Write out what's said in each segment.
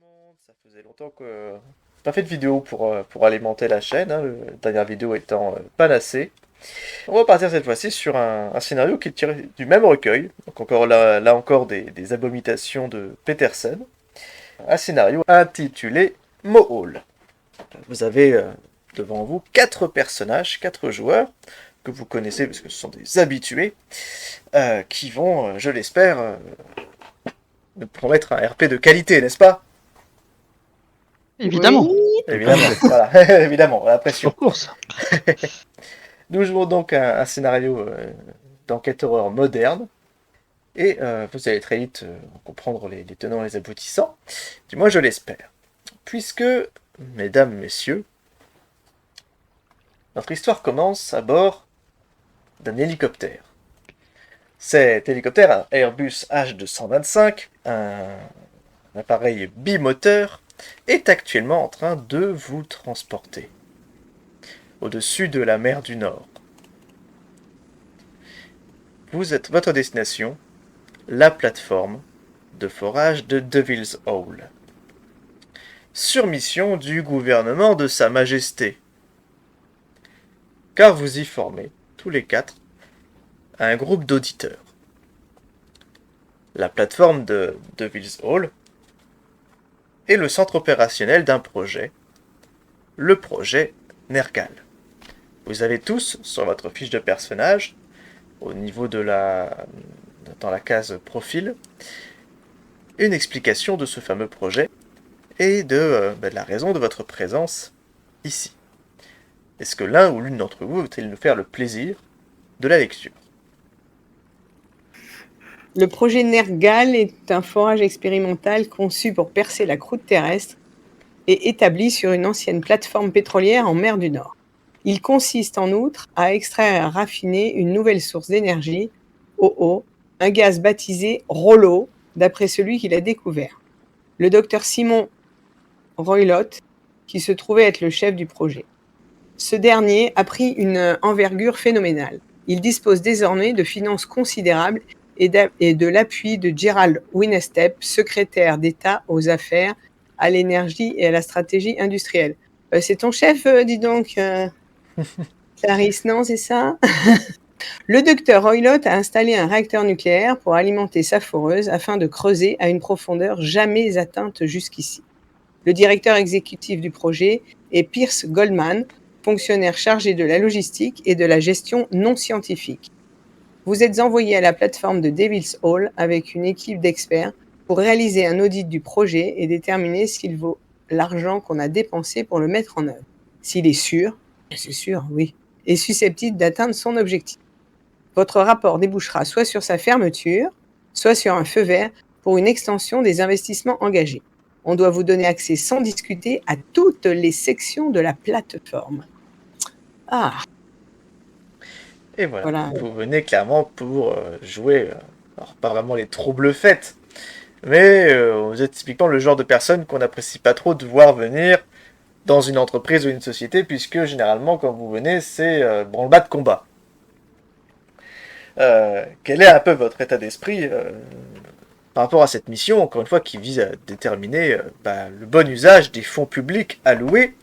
monde, ça faisait longtemps que pas fait de vidéo pour alimenter la chaîne, hein, la dernière vidéo étant Panacée. On va partir cette fois-ci sur un scénario qui est tiré du même recueil, donc encore là encore des abominations de Petersen. Un scénario intitulé Mohole. Vous avez devant vous 4 personnages, 4 joueurs, que vous connaissez parce que ce sont des habitués, qui vont, je l'espère, nous promettre un RP de qualité, n'est-ce pas? Évidemment. Oui. Évidemment, voilà, évidemment, la pression. Of course. Nous jouons donc un scénario d'enquête horreur moderne, et vous allez très vite comprendre les tenants et les aboutissants. Du moins, je l'espère. Puisque, mesdames, messieurs, notre histoire commence à bord d'un hélicoptère. Cet hélicoptère, un Airbus H225, un appareil bimoteur, est actuellement en train de vous transporter au-dessus de la mer du Nord. Votre destination, la plateforme de forage de Devil's Hole. Sur mission du gouvernement de Sa Majesté. Car vous y formez, tous les 4, un groupe d'auditeurs. La plateforme de Devil's Hole est le centre opérationnel d'un projet, le projet Nergal. Vous avez tous, sur votre fiche de personnage, au niveau dans la case profil, une explication de ce fameux projet et de la raison de votre présence ici. Est-ce que l'un ou l'une d'entre vous veut-il nous faire le plaisir de la lecture? Le projet Nergal est un forage expérimental conçu pour percer la croûte terrestre et établi sur une ancienne plateforme pétrolière en mer du Nord. Il consiste en outre à extraire et à raffiner une nouvelle source d'énergie, OO, un gaz baptisé Rollo, d'après celui qui l'a découvert, le docteur Simon Roylott, qui se trouvait être le chef du projet. Ce dernier a pris une envergure phénoménale. Il dispose désormais de finances considérables et de l'appui de Gerald Winestep, secrétaire d'État aux affaires, à l'énergie et à la stratégie industrielle. C'est ton chef, dis donc, Clarisse, non, c'est ça? Le docteur Roylott a installé un réacteur nucléaire pour alimenter sa foreuse afin de creuser à une profondeur jamais atteinte jusqu'ici. Le directeur exécutif du projet est Pierce Goldman, fonctionnaire chargé de la logistique et de la gestion non scientifique. Vous êtes envoyé à la plateforme de Devil's Hole avec une équipe d'experts pour réaliser un audit du projet et déterminer s'il vaut l'argent qu'on a dépensé pour le mettre en œuvre. S'il est sûr, c'est sûr, oui, et susceptible d'atteindre son objectif. Votre rapport débouchera soit sur sa fermeture, soit sur un feu vert pour une extension des investissements engagés. On doit vous donner accès sans discuter à toutes les sections de la plateforme. Ah, Et voilà, voilà. vous venez clairement pour jouer, alors pas vraiment les troubles faits, mais vous êtes typiquement le genre de personne qu'on n'apprécie pas trop de voir venir dans une entreprise ou une société, puisque généralement quand vous venez, c'est branle-bas de combat. Quel est un peu votre état d'esprit par rapport à cette mission, encore une fois, qui vise à déterminer le bon usage des fonds publics alloués,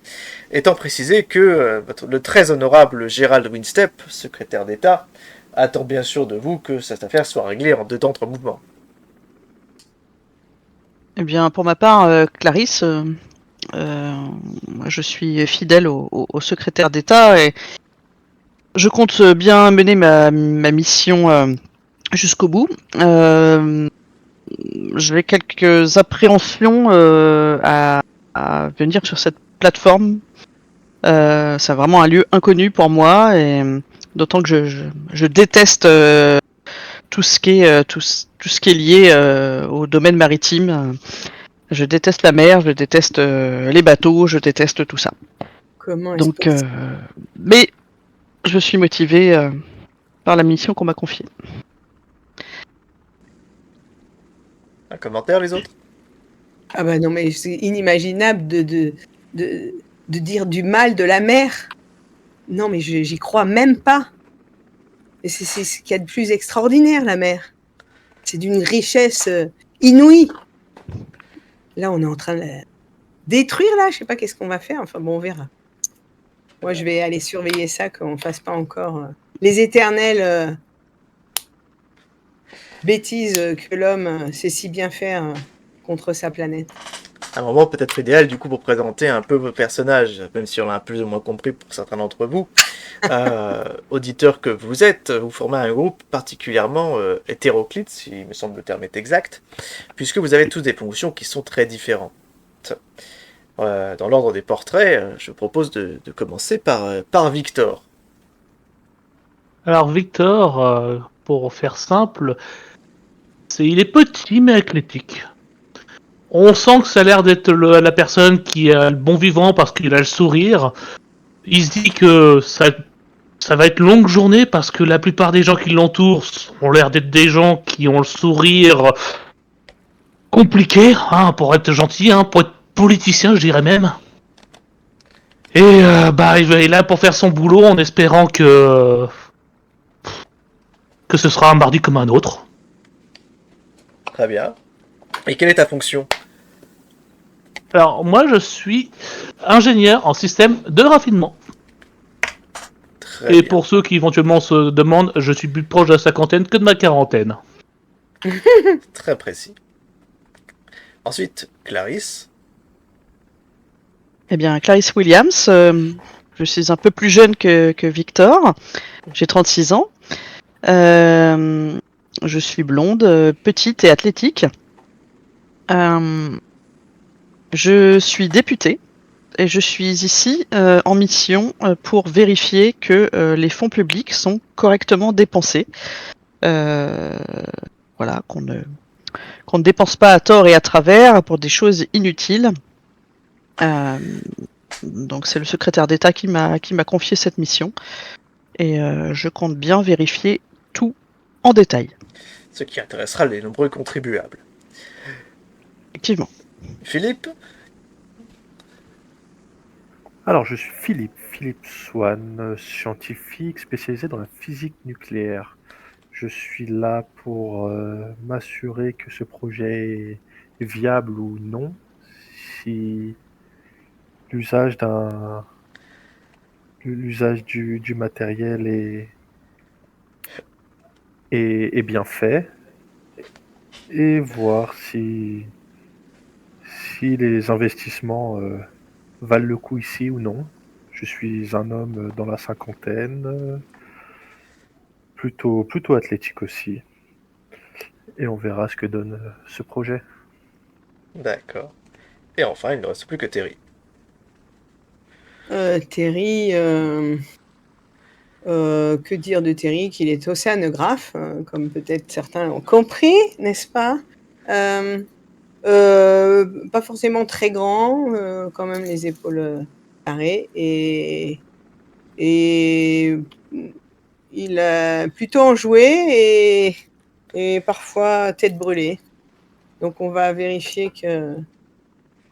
étant précisé que le très honorable Gerald Winstep, secrétaire d'État, attend bien sûr de vous que cette affaire soit réglée en 2 temps 3 mouvements. Eh bien, pour ma part, Clarisse, je suis fidèle au secrétaire d'État et je compte bien mener ma mission jusqu'au bout. J'ai quelques appréhensions à venir sur cette plateforme. C'est vraiment un lieu inconnu pour moi, et d'autant que je déteste tout ce qui est lié au domaine maritime. Je déteste la mer, je déteste les bateaux, je déteste tout ça. Comment est-ce Donc, possible? mais je suis motivée par la mission qu'on m'a confiée. Un commentaire, les autres? Ah bah non, mais c'est inimaginable de dire du mal de la mer. Non, mais j'y crois même pas. Et c'est ce qu'il y a de plus extraordinaire, la mer. C'est d'une richesse inouïe. là, on est en train de la détruire, là. Je sais pas qu'est-ce qu'on va faire. Enfin, bon, on verra. Moi, je vais aller surveiller ça, qu'on ne fasse pas encore les éternelles bêtises que l'homme sait si bien faire contre sa planète. Un moment peut-être idéal du coup pour présenter un peu vos personnages, même si on l'a plus ou moins compris pour certains d'entre vous. Auditeurs que vous êtes, vous formez un groupe particulièrement hétéroclite, si me semble le terme est exact, puisque vous avez tous des fonctions qui sont très différentes. Dans l'ordre des portraits, je propose de commencer par Victor. Alors Victor, pour faire simple, il est petit mais athlétique. On sent que ça a l'air d'être la personne qui a le bon vivant parce qu'il a le sourire. Il se dit que ça va être longue journée parce que la plupart des gens qui l'entourent ont l'air d'être des gens qui ont le sourire compliqué, hein, pour être gentil, hein, pour être politicien, je dirais même. Et il est là pour faire son boulot en espérant que ce sera un mardi comme un autre. Très bien. Et quelle est ta fonction? Alors, moi, je suis ingénieur en système de raffinement. Très Et bien. pour ceux qui éventuellement se demandent, je suis plus proche de la cinquantaine que de ma quarantaine. Très précis. Ensuite, Clarisse. Eh bien, Clarisse Williams, je suis un peu plus jeune que Victor. J'ai 36 ans. Je suis blonde, petite et athlétique. Je suis députée et je suis ici en mission pour vérifier que les fonds publics sont correctement dépensés. Voilà, qu'on ne dépense pas à tort et à travers pour des choses inutiles. Donc c'est le secrétaire d'État qui m'a confié cette mission et je compte bien vérifier tout en détail. Ce qui intéressera les nombreux contribuables. Effectivement. Philippe. Alors, je suis Philippe Swann, scientifique spécialisé dans la physique nucléaire. Je suis là pour m'assurer que ce projet est viable ou non, si l'usage du matériel est bien fait, et voir si les investissements valent le coup ici ou non. Je suis un homme dans la cinquantaine, plutôt athlétique aussi. Et on verra ce que donne ce projet. D'accord. Et enfin, il ne reste plus que Terry. Terry, que dire de Terry? Qu'il est océanographe, comme peut-être certains l'ont compris, n'est-ce pas? Pas forcément très grand, quand même les épaules carrées, et il a plutôt enjoué et parfois tête brûlée. Donc on va vérifier que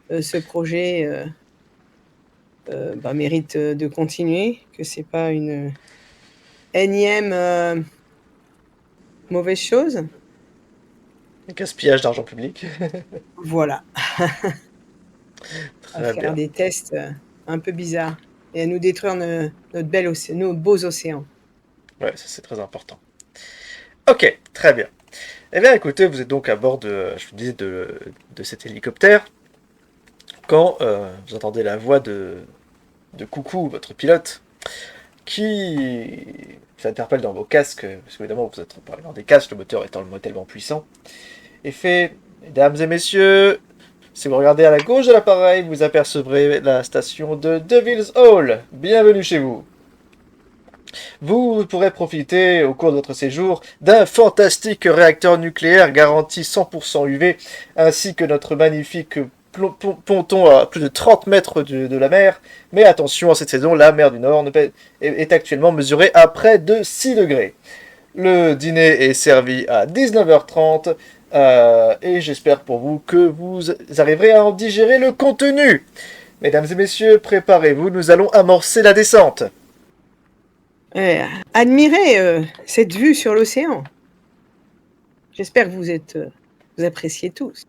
ce projet mérite de continuer, que c'est pas une énième mauvaise chose. Gaspillage d'argent public. Voilà, à Très faire bien. des tests un peu bizarres et à nous détruire nos beaux océans. Ouais, ça c'est très important. Ok, très bien. Eh bien, écoutez, vous êtes donc à bord je vous disais, de cet hélicoptère. Quand vous entendez la voix de Coucou, votre pilote, qui s'interpelle dans vos casques, parce qu'évidemment vous êtes dans des casques, le moteur étant tellement puissant, et fait Mesdames et messieurs, si vous regardez à la gauche de l'appareil, vous apercevrez la station de Devils Hall. Bienvenue chez vous. Vous pourrez profiter au cours de votre séjour d'un fantastique réacteur nucléaire garanti 100% UV, ainsi que notre magnifique ponton à plus de 30 mètres de la mer. Mais attention, en cette saison, la mer du Nord est actuellement mesurée à près de 6 degrés. Le dîner est servi à 19h30 et j'espère pour vous que vous arriverez à en digérer le contenu. Mesdames et messieurs, préparez-vous, nous allons amorcer la descente. Admirez cette vue sur l'océan. J'espère que vous appréciez tous.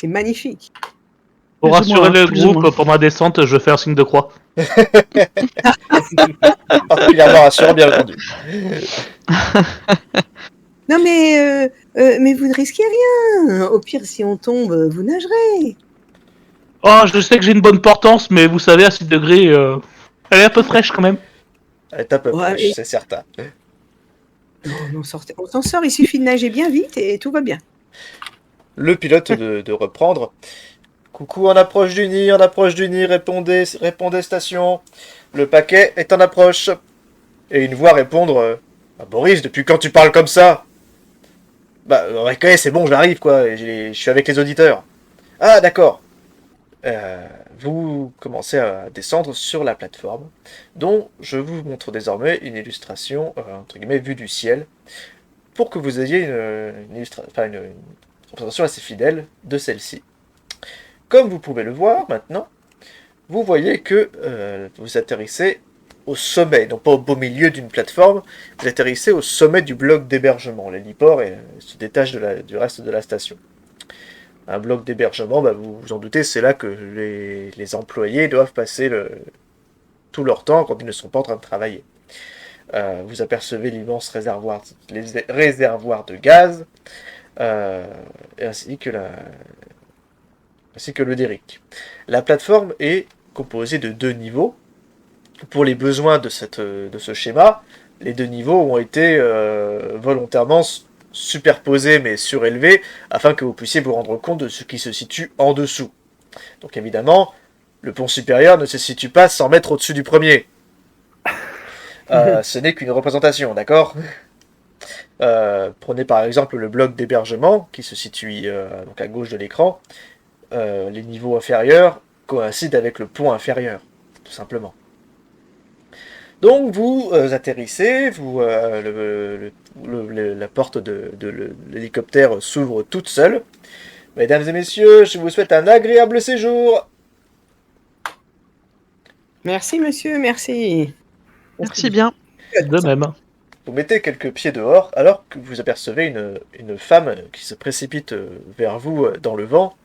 C'est magnifique. Pour Plus ou rassurer moins, le plus ou moins. groupe, pour ma descente, je fais un signe de croix. Particulièrement rassurant, bien entendu. Non, mais vous ne risquez rien. Au pire, si on tombe, vous nagerez. Oh, je sais que j'ai une bonne portance, mais vous savez, à 6 degrés, elle est un peu fraîche quand même. Elle est un peu Ouais, fraîche, et- c'est certain. Non, on s'en sort, il suffit de nager bien vite et tout va bien. Le pilote de reprendre. Coucou, on approche du nid, répondez station. Le paquet est en approche. Et une voix répondre Ah, Boris, depuis quand tu parles comme ça? Bah, ouais, c'est bon, j'arrive, quoi. Je suis avec les auditeurs. Ah, d'accord. Vous commencez à descendre sur la plateforme, dont je vous montre désormais une illustration, entre guillemets, vue du ciel, pour que vous ayez une représentation assez fidèle de celle-ci. Comme vous pouvez le voir maintenant, vous voyez que vous atterrissez au sommet, non pas au beau milieu d'une plateforme, vous atterrissez au sommet du bloc d'hébergement. L'héliport se détache du reste de la station. Un bloc d'hébergement, bah, vous vous en doutez, c'est là que les employés doivent passer tout leur temps quand ils ne sont pas en train de travailler. Vous apercevez l'immense réservoir de gaz, ainsi que le derrick. La plateforme est composée de 2 niveaux. Pour les besoins de ce schéma, les 2 niveaux ont été volontairement superposés mais surélevés afin que vous puissiez vous rendre compte de ce qui se situe en dessous. Donc évidemment, le pont supérieur ne se situe pas 100 mètres au-dessus du premier. Ce n'est qu'une représentation, d'accord? Prenez par exemple le bloc d'hébergement qui se situe donc à gauche de l'écran. Les niveaux inférieurs coïncident avec le pont inférieur, tout simplement. Donc vous atterrissez, la porte de l'hélicoptère s'ouvre toute seule. Mesdames et messieurs, je vous souhaite un agréable séjour. Merci, monsieur, merci. Merci bien. De même. Vous mettez quelques pieds dehors alors que vous apercevez une femme qui se précipite vers vous dans le vent,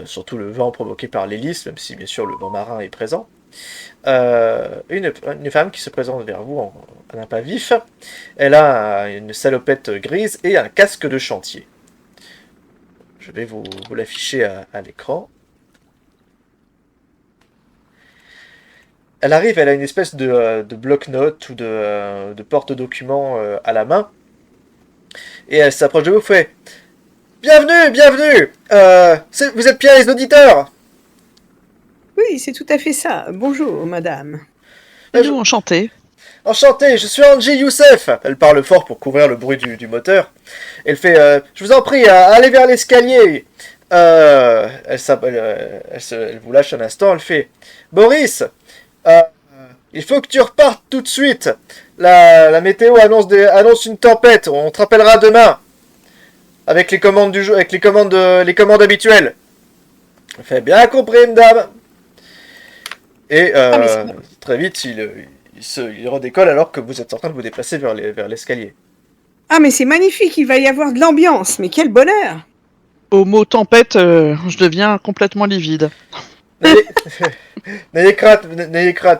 surtout le vent provoqué par l'hélice, même si bien sûr le vent marin est présent. Une femme qui se présente vers vous en un pas vif. Elle a une salopette grise et un casque de chantier. Je vais vous l'afficher à l'écran. Elle arrive, elle a une espèce de bloc-notes ou de porte-document à la main. Et elle s'approche de vous, fait Bienvenue, bienvenue. Vous êtes bien les auditeurs? Oui, c'est tout à fait ça. Bonjour, madame. Nous, enchanté. Enchanté, je suis Angie Youssef. Elle parle fort pour couvrir le bruit du moteur. Elle fait Je vous en prie, allez vers l'escalier. Elle vous lâche un instant, elle fait Boris, il faut que tu repartes tout de suite. La météo annonce une tempête. On te rappellera demain. Avec les commandes du jeu, avec les commandes habituelles. Elle fait bien compris, madame. Et très vite, il redécolle alors que vous êtes en train de vous déplacer vers l'escalier. Ah, mais c'est magnifique, il va y avoir de l'ambiance. Mais quel bonheur! Au mot tempête, je deviens complètement livide. N'ayez crainte,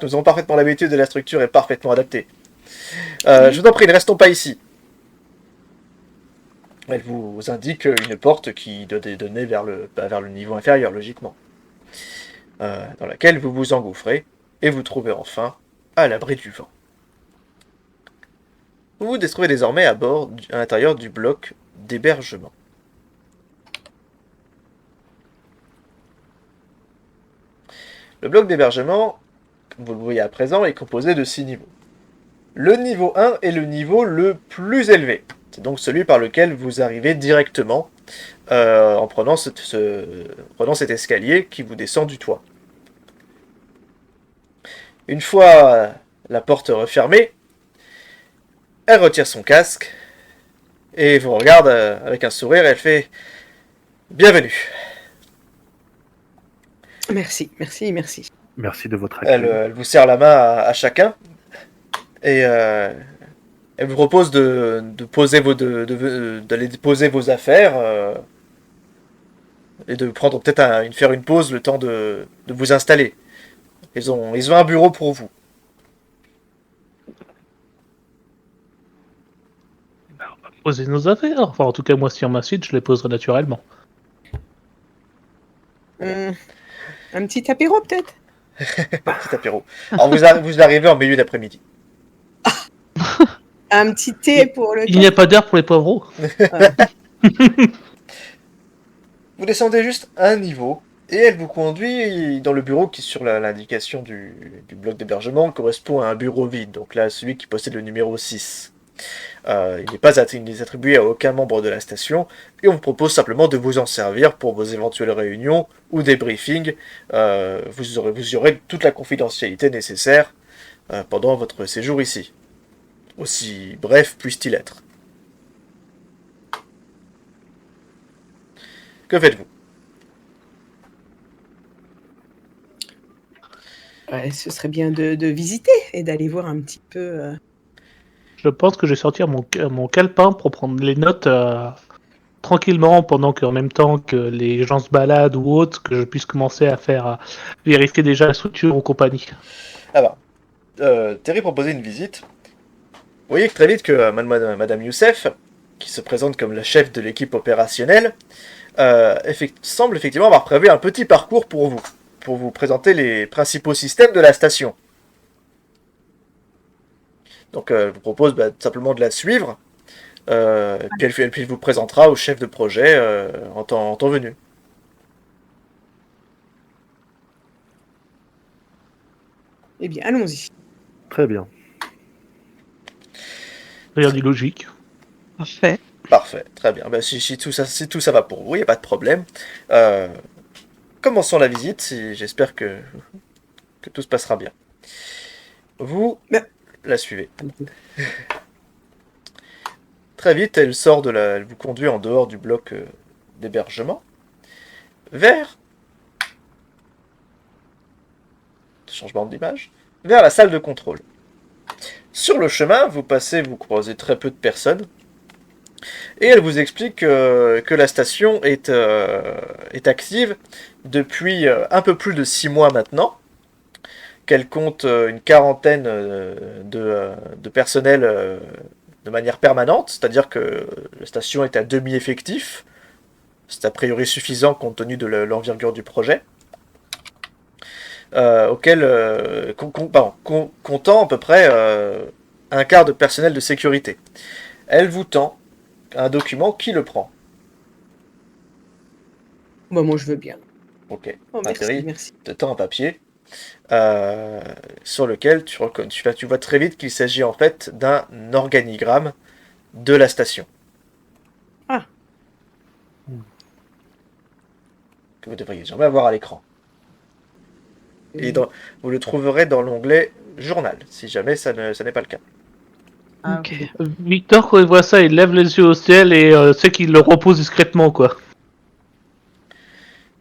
nous avons parfaitement l'habitude et la structure est parfaitement adaptée. Je vous en prie, ne restons pas ici. Elle vous indique une porte qui doit donner vers le niveau inférieur, logiquement. Dans laquelle vous vous engouffrez et vous trouvez enfin à l'abri du vent. Vous vous trouvez désormais à l'intérieur du bloc d'hébergement. Le bloc d'hébergement, comme vous le voyez à présent, est composé de 6 niveaux. Le niveau 1 est le niveau le plus élevé. C'est donc celui par lequel vous arrivez directement en prenant cet escalier qui vous descend du toit. Une fois la porte refermée, elle retire son casque et vous regarde avec un sourire. Elle fait « Bienvenue ». Merci, merci, merci. Merci de votre accueil. Elle vous serre la main à chacun et elle vous propose d'aller poser vos affaires et de prendre peut-être faire une pause le temps de vous installer. Ils ont un bureau pour vous. Poser nos affaires. Enfin, en tout cas, moi, si on m'incite, je les poserai naturellement. Un petit apéro peut-être? Petit apéro. Alors vous arrivez en milieu d'après-midi. Un petit thé pour le Il n'y a pas d'air pour les poivreaux. Vous descendez juste un niveau et elle vous conduit dans le bureau qui, sur l'indication du bloc d'hébergement, correspond à un bureau vide. Donc là, celui qui possède le numéro 6. Il n'est attribué à aucun membre de la station et on vous propose simplement de vous en servir pour vos éventuelles réunions ou des briefings. Vous aurez toute la confidentialité nécessaire pendant votre séjour ici. Aussi bref puisse-t-il être. Que faites-vous? Ouais, ce serait bien de visiter et d'aller voir un petit peu. Je pense que je vais sortir mon calepin pour prendre les notes tranquillement pendant qu'en même temps que les gens se baladent ou autres, que je puisse commencer à vérifier déjà la structure ou compagnie. Alors, Terry proposait une visite. Vous voyez que très vite que Madame Youssef, qui se présente comme la chef de l'équipe opérationnelle, semble effectivement avoir prévu un petit parcours pour vous présenter les principaux systèmes de la station. Donc elle vous propose simplement de la suivre, puis elle vous présentera au chef de projet en temps venu. Eh bien, allons-y. Très bien. Rien d'illogique. Parfait. Parfait, très bien. Si tout ça va pour vous, il n'y a pas de problème. Commençons la visite, j'espère que tout se passera bien. Vous la suivez. Très vite, elle vous conduit en dehors du bloc d'hébergement, vers... Changement d'image. Vers la salle de contrôle. Sur le chemin, vous croisez très peu de personnes, et elle vous explique que la station est active depuis un peu plus de 6 mois maintenant, qu'elle compte une quarantaine de personnel de manière permanente, c'est-à-dire que la station est à demi-effectif. C'est a priori suffisant compte tenu de l'envergure du projet. Comptant à peu près un quart de personnel de sécurité. Elle vous tend un document. Qui le prend? Bah, moi, je veux bien. Ok. Oh, Thierry merci. te tend un papier sur lequel tu vois très vite qu'il s'agit en fait d'un organigramme de la station. Ah. Que vous devriez jamais avoir à l'écran. Et vous le trouverez dans l'onglet Journal, si jamais ça n'est pas le cas. Ah, Ok. Victor, quand il voit ça, il lève les yeux au ciel et sait qu'il le repose discrètement, quoi.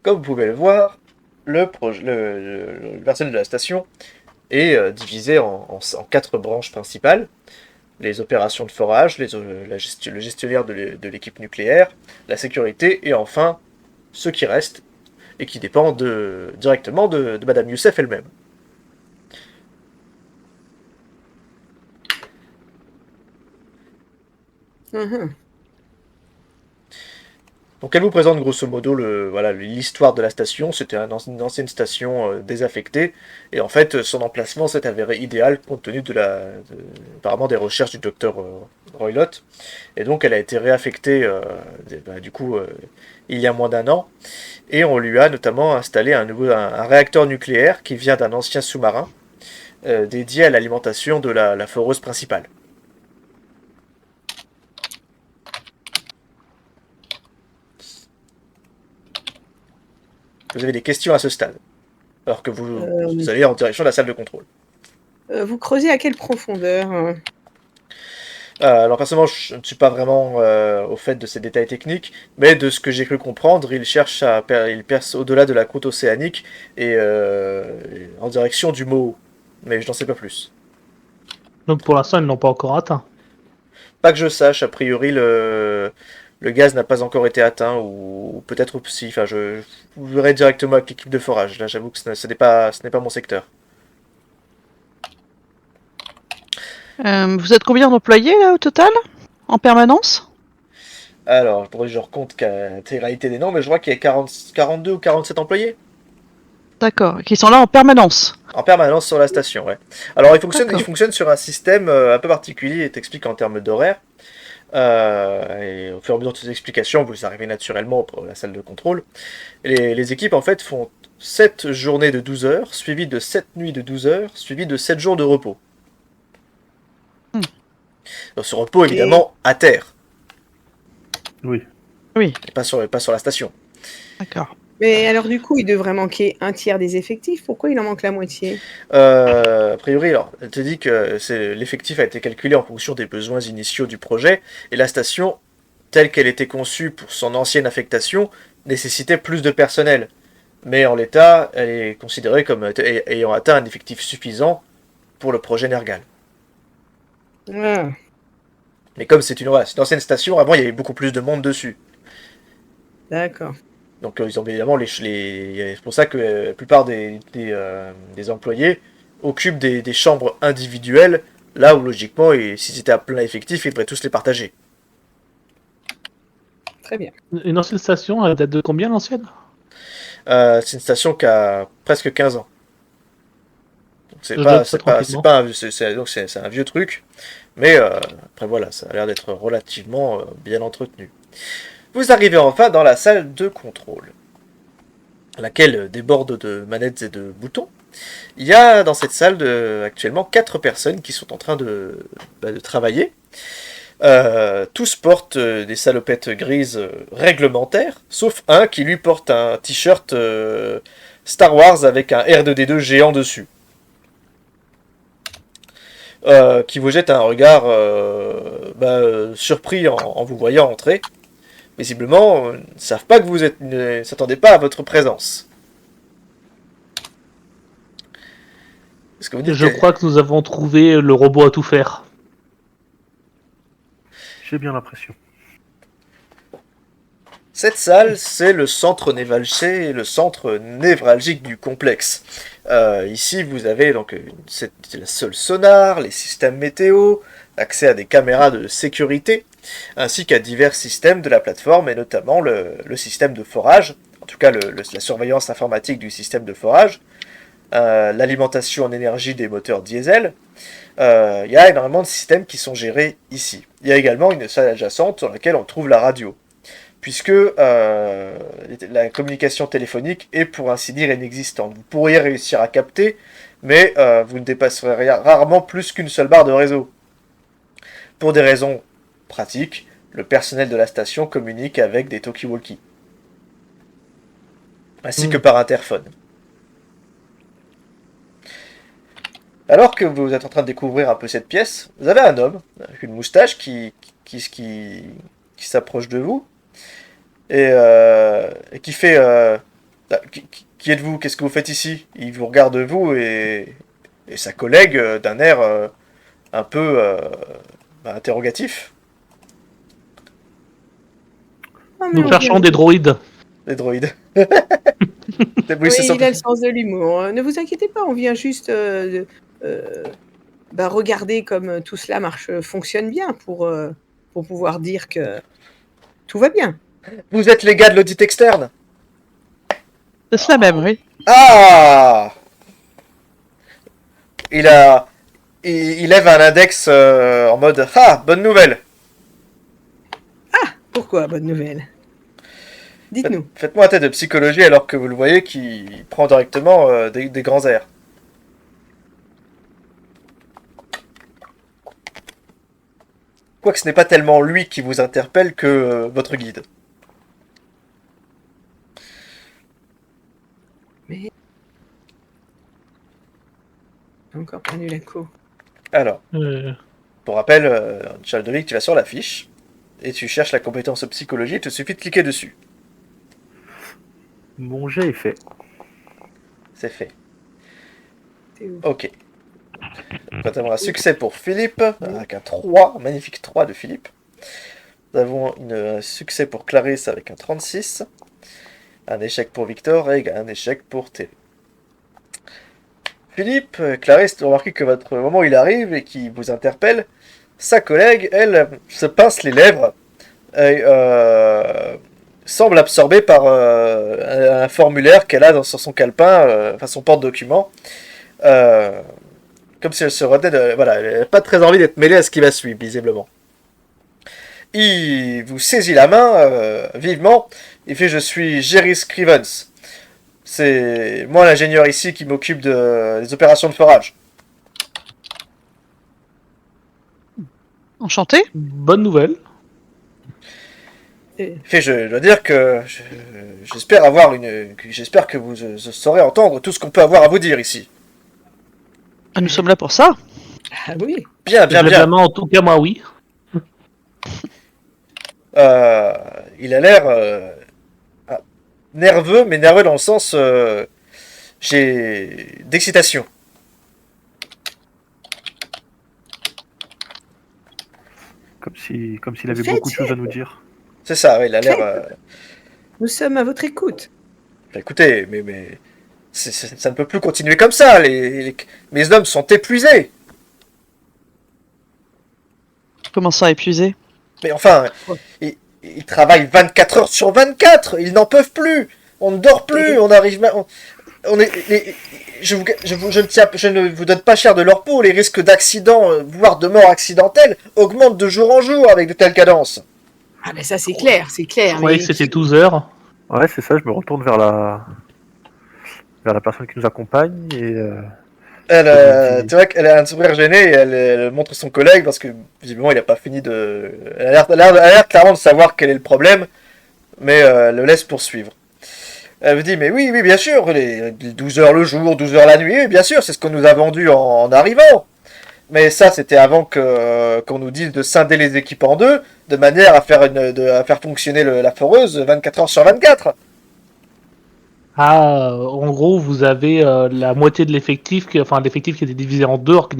Comme vous pouvez le voir, le personnel de la station est divisé en 4 branches principales. Les opérations de forage, le gestionnaire de l'équipe nucléaire, la sécurité, et enfin, ceux qui restent, et qui dépendent directement de Madame Youssef elle-même. Donc elle vous présente grosso modo l'histoire de la station. C'était une ancienne station désaffectée, et en fait son emplacement s'est avéré idéal compte tenu apparemment des recherches du docteur Roylott, et donc elle a été réaffectée il y a moins d'1 an, et on lui a notamment installé un réacteur nucléaire qui vient d'un ancien sous-marin dédié à l'alimentation de la foreuse principale. Vous avez des questions à ce stade, alors que vous allez en direction de la salle de contrôle. Vous creusez à quelle profondeur? Alors personnellement, je ne suis pas vraiment au fait de ces détails techniques, mais de ce que j'ai cru comprendre, il perce au-delà de la croûte océanique et en direction du Moho. Mais je n'en sais pas plus. Donc pour l'instant, ils ne l'ont pas encore atteint. Pas que je sache, a priori, le gaz n'a pas encore été atteint, ou peut-être aussi, enfin, vous verrez directement avec l'équipe de forage. Là, j'avoue que ce n'est pas mon secteur. Vous êtes combien d'employés là au total? En permanence? Alors, je recompte l'intégralité des noms, mais je vois qu'il y a 42 ou 47 employés D'accord, qui sont là en permanence. en permanence sur la station, ouais. Alors, il D'accord. fonctionne sur un système un peu particulier, et t'explique en termes d'horaire. Et au fur et à mesure de ces explications, vous arrivez naturellement pour la salle de contrôle. Les équipes, en fait, font 7 journées de 12 heures, suivies de 7 nuits de 12 heures, suivies de 7 jours de repos. Donc, ce repos, évidemment, à terre, Oui. Oui, et pas sur la station. d'accord. Mais alors du coup, il devrait manquer un tiers des effectifs. Pourquoi il en manque la moitié? A priori, alors, elle te dit que l'effectif a été calculé en fonction des besoins initiaux du projet, et la station, telle qu'elle était conçue pour son ancienne affectation, nécessitait plus de personnel. Mais en l'état, elle est considérée comme ayant atteint un effectif suffisant pour le projet Nergal. Ah, Mais comme c'est une ancienne station, avant il y avait beaucoup plus de monde dessus. d'accord. Donc ils ont évidemment c'est pour ça que la plupart des employés occupent des chambres individuelles, là où logiquement, si c'était à plein effectif, ils devraient tous les partager. Très bien. Une ancienne station, elle date de combien l'ancienne? C'est une station qui a presque 15 ans. Donc Je note ça tranquillement. c'est un vieux truc, mais après voilà, ça a l'air d'être relativement bien entretenu. Vous arrivez enfin dans la salle de contrôle, laquelle déborde de manettes et de boutons. Il y a dans cette salle actuellement 4 personnes qui sont en train de travailler. Tous portent des salopettes grises réglementaires, sauf un qui lui porte un t-shirt Star Wars avec un R2D2 géant dessus. Qui vous jette un regard surpris en vous voyant entrer. Visiblement, ne savent pas que vous êtes, ne s'attendaient pas à votre présence. Est-ce que vous dites Je crois que nous avons trouvé le robot à tout faire. J'ai bien l'impression. Cette salle, c'est le centre névralgique du complexe. Ici, vous avez donc c'est la seule sonar, les systèmes météo, accès à des caméras de sécurité, ainsi qu'à divers systèmes de la plateforme, et notamment le système de forage, en tout cas la surveillance informatique du système de forage, l'alimentation en énergie des moteurs diesel. Il y a énormément de systèmes qui sont gérés ici. Il y a également une salle adjacente sur laquelle on trouve la radio, puisque la communication téléphonique est pour ainsi dire inexistante. Vous pourriez réussir à capter, mais vous ne dépasserez rarement plus qu'une seule barre de réseau. Pour des raisons pratiques, le personnel de la station communique avec des talkie-walkie, ainsi que par interphone. Alors que vous êtes en train de découvrir un peu cette pièce, vous avez un homme avec une moustache qui s'approche de vous et qui fait qui êtes-vous? Qu'est-ce que vous faites ici? Il vous regarde vous et sa collègue d'un air un peu interrogatif. Ah, mais Nous on cherchons vient- des droïdes. Les droïdes. Oui, c'est il a le simple. sens de l'humour. Ne vous inquiétez pas, on vient juste regarder comme tout cela fonctionne bien pour pouvoir dire que tout va bien. Vous êtes les gars de l'audit externe? C'est cela même, oui. Ah! Il a il lève un index en mode ah, bonne nouvelle. Pourquoi, bonne nouvelle? Dites-nous. Faites-moi un test de psychologie alors que vous le voyez qui prend directement des grands airs. Quoique ce n'est pas tellement lui qui vous interpelle que votre guide. J'ai encore perdu la co. Alors, Euh, pour rappel, Chaldovic, tu vas sur la fiche et tu cherches la compétence psychologie, il te suffit de cliquer dessus. Mon jet est fait. C'est fait. C'est où? Ok. Nous avons un succès pour Philippe, avec un 3, un magnifique 3 de Philippe. Nous avons un succès pour Clarisse avec un 36, un échec pour Victor et un échec pour Thé. Philippe, Clarisse, vous remarquez que votre moment il arrive et qui vous interpelle. Sa collègue, elle, se pince les lèvres et semble absorbée par un formulaire qu'elle a sur son calepin, enfin son porte-document. Comme si elle se retenait de... Voilà, elle n'a pas très envie d'être mêlée à ce qui va suivre, visiblement. Il vous saisit la main vivement. Il fait « Je suis Jerry Scrivens. C'est moi l'ingénieur ici qui m'occupe des opérations de forage. » Enchanté. Bonne nouvelle. Il fait « Je dois dire que j'espère j'espère que vous saurez entendre tout ce qu'on peut avoir à vous dire ici. » Ah, nous sommes là pour ça. Ah oui. Bien, Je bien, lève bien. la main, en tout cas, moi, oui. Il a l'air nerveux, mais nerveux dans le sens d'excitation. Comme s'il avait Faites, beaucoup de choses à nous dire. C'est ça, ouais, il a l'air... Nous sommes à votre écoute. Écoutez, mais ça ne peut plus continuer comme ça. Mes hommes sont épuisés. Comment ça, épuisé? Mais enfin, ils travaillent 24 heures sur 24. Ils n'en peuvent plus. On ne dort plus. On arrive... On est, je ne vous donne pas cher de leur peau. Les risques d'accident, voire de mort accidentelle, augmentent de jour en jour avec de telles cadences. Ah ben ça c'est clair, c'est clair. Je croyais que c'était 12 heures. Ouais, c'est ça, je me retourne vers la personne qui nous accompagne et Tu vois qu'elle a un sourire gêné et elle montre son collègue parce que visiblement il n'a pas fini de... Elle a l'air clairement de savoir quel est le problème, mais elle le laisse poursuivre. Elle me dit, mais oui, bien sûr, les 12 heures le jour, 12 heures la nuit, oui, bien sûr, c'est ce qu'on nous a vendu en arrivant. Mais ça, c'était avant qu'on nous dise de scinder les équipes en deux, de manière à faire fonctionner la foreuse 24 heures sur 24. Ah, en gros, vous avez la moitié de l'effectif, l'effectif qui était divisé en deux, alors que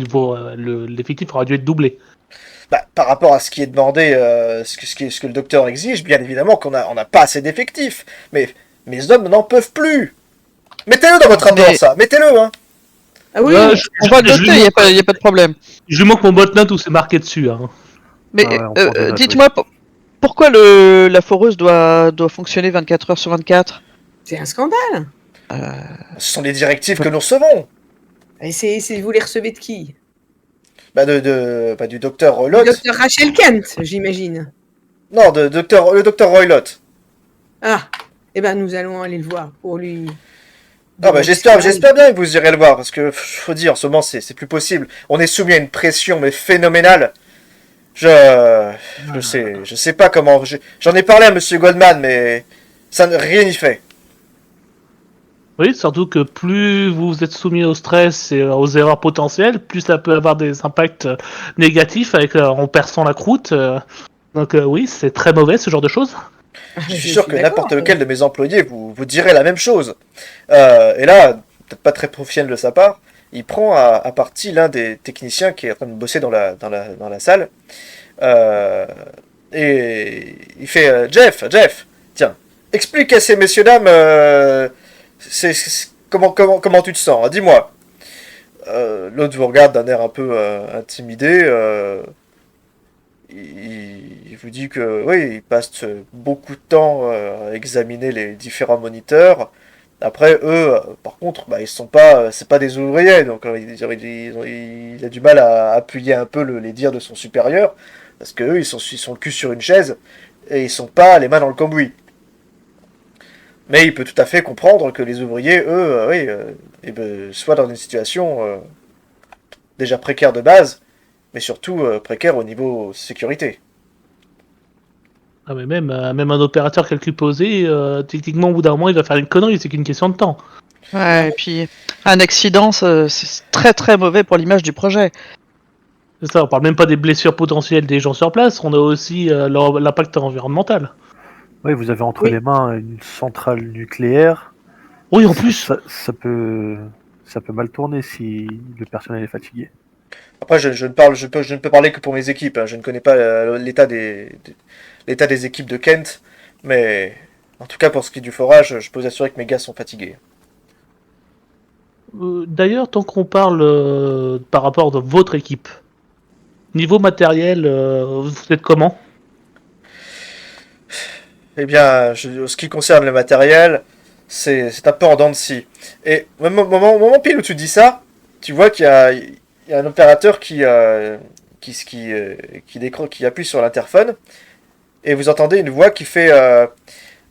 l'effectif aurait dû être doublé. Bah, par rapport à ce qui est demandé, ce que le docteur exige, bien évidemment qu'on n'a pas assez d'effectifs. Mais mes hommes n'en peuvent plus. Mettez-le dans votre rapport, ça. Mettez-le, hein. Ah oui, On va noter, il n'y a pas de problème. Je lui manque mon botnet où c'est marqué dessus. Hein. Mais Ah ouais, on prend des notes, dites-moi, pourquoi la foreuse doit fonctionner 24 heures sur 24? c'est un scandale. Ce sont les directives que nous recevons. Et vous les recevez de qui? Bah, du docteur Le Roylott. docteur Rachel Kent, j'imagine. Non, le docteur Roylott. Ah, eh ben nous allons aller le voir pour lui. Ah bah j'espère bien que vous irez le voir, parce que faut dire, en ce moment c'est plus possible. On est soumis à une pression mais phénoménale. Je sais pas comment. J'en ai parlé à Monsieur Goldman, mais rien n'y fait. Oui, surtout que plus vous êtes soumis au stress et aux erreurs potentielles, plus ça peut avoir des impacts négatifs en perçant la croûte. Donc oui, c'est très mauvais ce genre de choses. Je suis sûr que n'importe lequel de mes employés vous dirait la même chose. Et là, peut-être pas très professionnel de sa part, il prend à partie l'un des techniciens qui est en train de bosser dans la salle. Et il fait Jeff, tiens, explique à ces messieurs dames comment tu te sens, hein, dis-moi. L'autre vous regarde d'un air un peu intimidé. Il vous dit que oui, il passe beaucoup de temps à examiner les différents moniteurs. Après, eux, par contre, bah, ils sont pas, c'est pas des ouvriers, donc il a du mal à appuyer un peu les dires de son supérieur, parce que eux, ils sont le cul sur une chaise et ils sont pas les mains dans le cambouis. Mais il peut tout à fait comprendre que les ouvriers, eux, soient dans une situation déjà précaire de base, mais surtout précaire au niveau sécurité. Ah, mais même un opérateur calcul posé, techniquement au bout d'un moment il va faire une connerie, c'est qu'une question de temps. Ouais, et puis un accident, c'est très très mauvais pour l'image du projet. C'est ça, on parle même pas des blessures potentielles des gens sur place, on a aussi l'impact environnemental. oui, vous avez entre les mains une centrale nucléaire. Oui, en plus. Ça peut mal tourner si le personnel est fatigué. Après, je ne peux parler que pour mes équipes. Hein. Je ne connais pas l'état l'état des équipes de Kent, mais en tout cas pour ce qui est du forage, je peux vous assurer que mes gars sont fatigués. D'ailleurs, tant qu'on parle par rapport de votre équipe, niveau matériel, vous êtes comment? Eh bien, ce qui concerne le matériel, c'est un peu en dents de scie. Et au moment pile où tu dis ça, tu vois il y a un opérateur qui appuie sur l'interphone, et vous entendez une voix qui fait